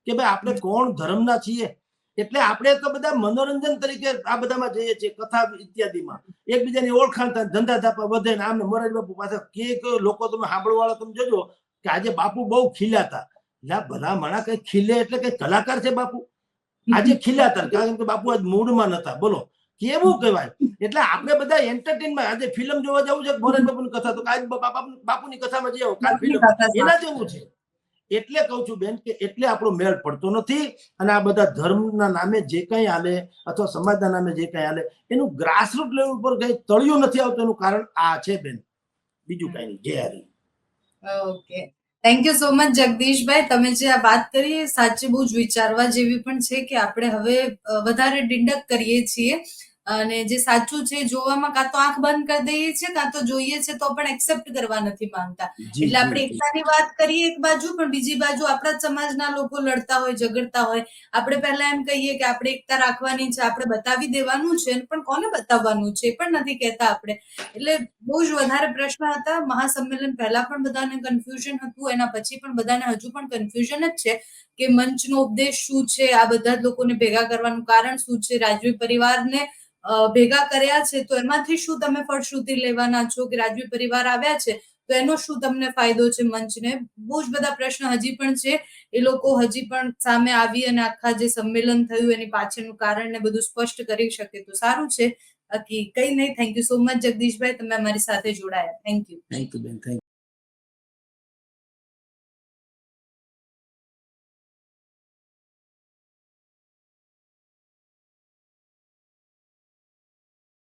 કે ભાઈ આપણે કોણ ધર્મના છીએ? એટલે આપણે તો બધા મનોરંજન તરીકે આ બધામાં જઈએ છીએ, કથા ઇત્યાદિમાં એકબીજાની ઓળખાણ થાય, ધંધા ધાપા વધે ને આમને. મોરારી બાપુ પાછા કે લોકો તમે સાંભળવા વાળા તમે જોજો કે આજે બાપુ બહુ ખીલ્યાતા. ભલા માણા કઈ ખીલે એટલે કઈ કલાકાર છે બાપુ? આજે ખીલ્યાતા કારણ કે બાપુ આજ મૂડમાં નતા. બોલો કેવું કહેવાય? એટલે આપણે બધા એન્ટરટેનમેન્ટ, આજે ફિલ્મ જોવા જવું છે મોરારી બાપુની કથા, તો આજ બાપુની કથામાં જઈએ કાલ ફિલ્મ એના જેવું છે. એટલે કહું છું બેન કે એટલે આપણો મેળ પડતો નથી. અને આ બધા ધર્મના નામે જે કઈ હાલે અથવા સમાજના નામે જે કઈ હાલે એનું ગ્રાસરૂટ લેવલ પર કઈ તળિયું નથી આવતું. એનું કારણ આ છે બેન, બીજું કઈ નહીં. જય Hari. Okay, thank you so much જગદીશભાઈ. તમે જે આ વાત કરી સાચી બહુ જ વિચારવા જેવી પણ છે કે આપણે હવે વધારે ડિંડક કરીએ છીએ અને જે સાચું છે જોવામાં કાં તો આંખ બંધ કરી દઈએ છીએ કાં તો જોઈએ છે તો પણ એક્સેપ્ટ કરવા નથી માંગતા. જી એટલે જી આપણે જી એકતાની વાત કરીએ એક બાજુ, પણ બીજી બાજુ આપણા જ સમાજના લોકો લડતા હોય, ઝઘડતા હોય. આપણે પહેલા એમ કહીએ કે આપણે એકતા રાખવાની છે, આપણે બતાવી દેવાનું છે, પણ કોને બતાવવાનું છે એ પણ નથી કહેતા આપણે. એટલે બહુ જ વધારે પ્રશ્ન હતા. મહાસંમેલન પહેલા પણ બધાને કન્ફ્યુઝન હતું, એના પછી પણ બધાને હજુ પણ કન્ફ્યુઝન જ છે કે મંચનો ઉપદેશ શું છે, આ બધા જ લોકોને ભેગા કરવાનું કારણ શું છે, રાજવી પરિવારને ભેગા કર્યા છે તો એમાંથી શું તમે ફળશ્રુતિ લેવાના છો, કે રાજવી પરિવાર આવ્યા છે તો એનો શું તમને ફાયદો છે મંચને. બહુ જ બધા પ્રશ્ન હજી પણ છે. એ લોકો હજી પણ સામે આવી અને આખા જે સંમેલન થયું એની પાછળનું કારણ ને બધું સ્પષ્ટ કરી શકે તો સારું છે. બાકી કઈ નહીં. થેન્ક યુ સો મચ જગદીશભાઈ, તમે અમારી સાથે જોડાયા. Thank you. થેન્ક યુ બેન, થેન્ક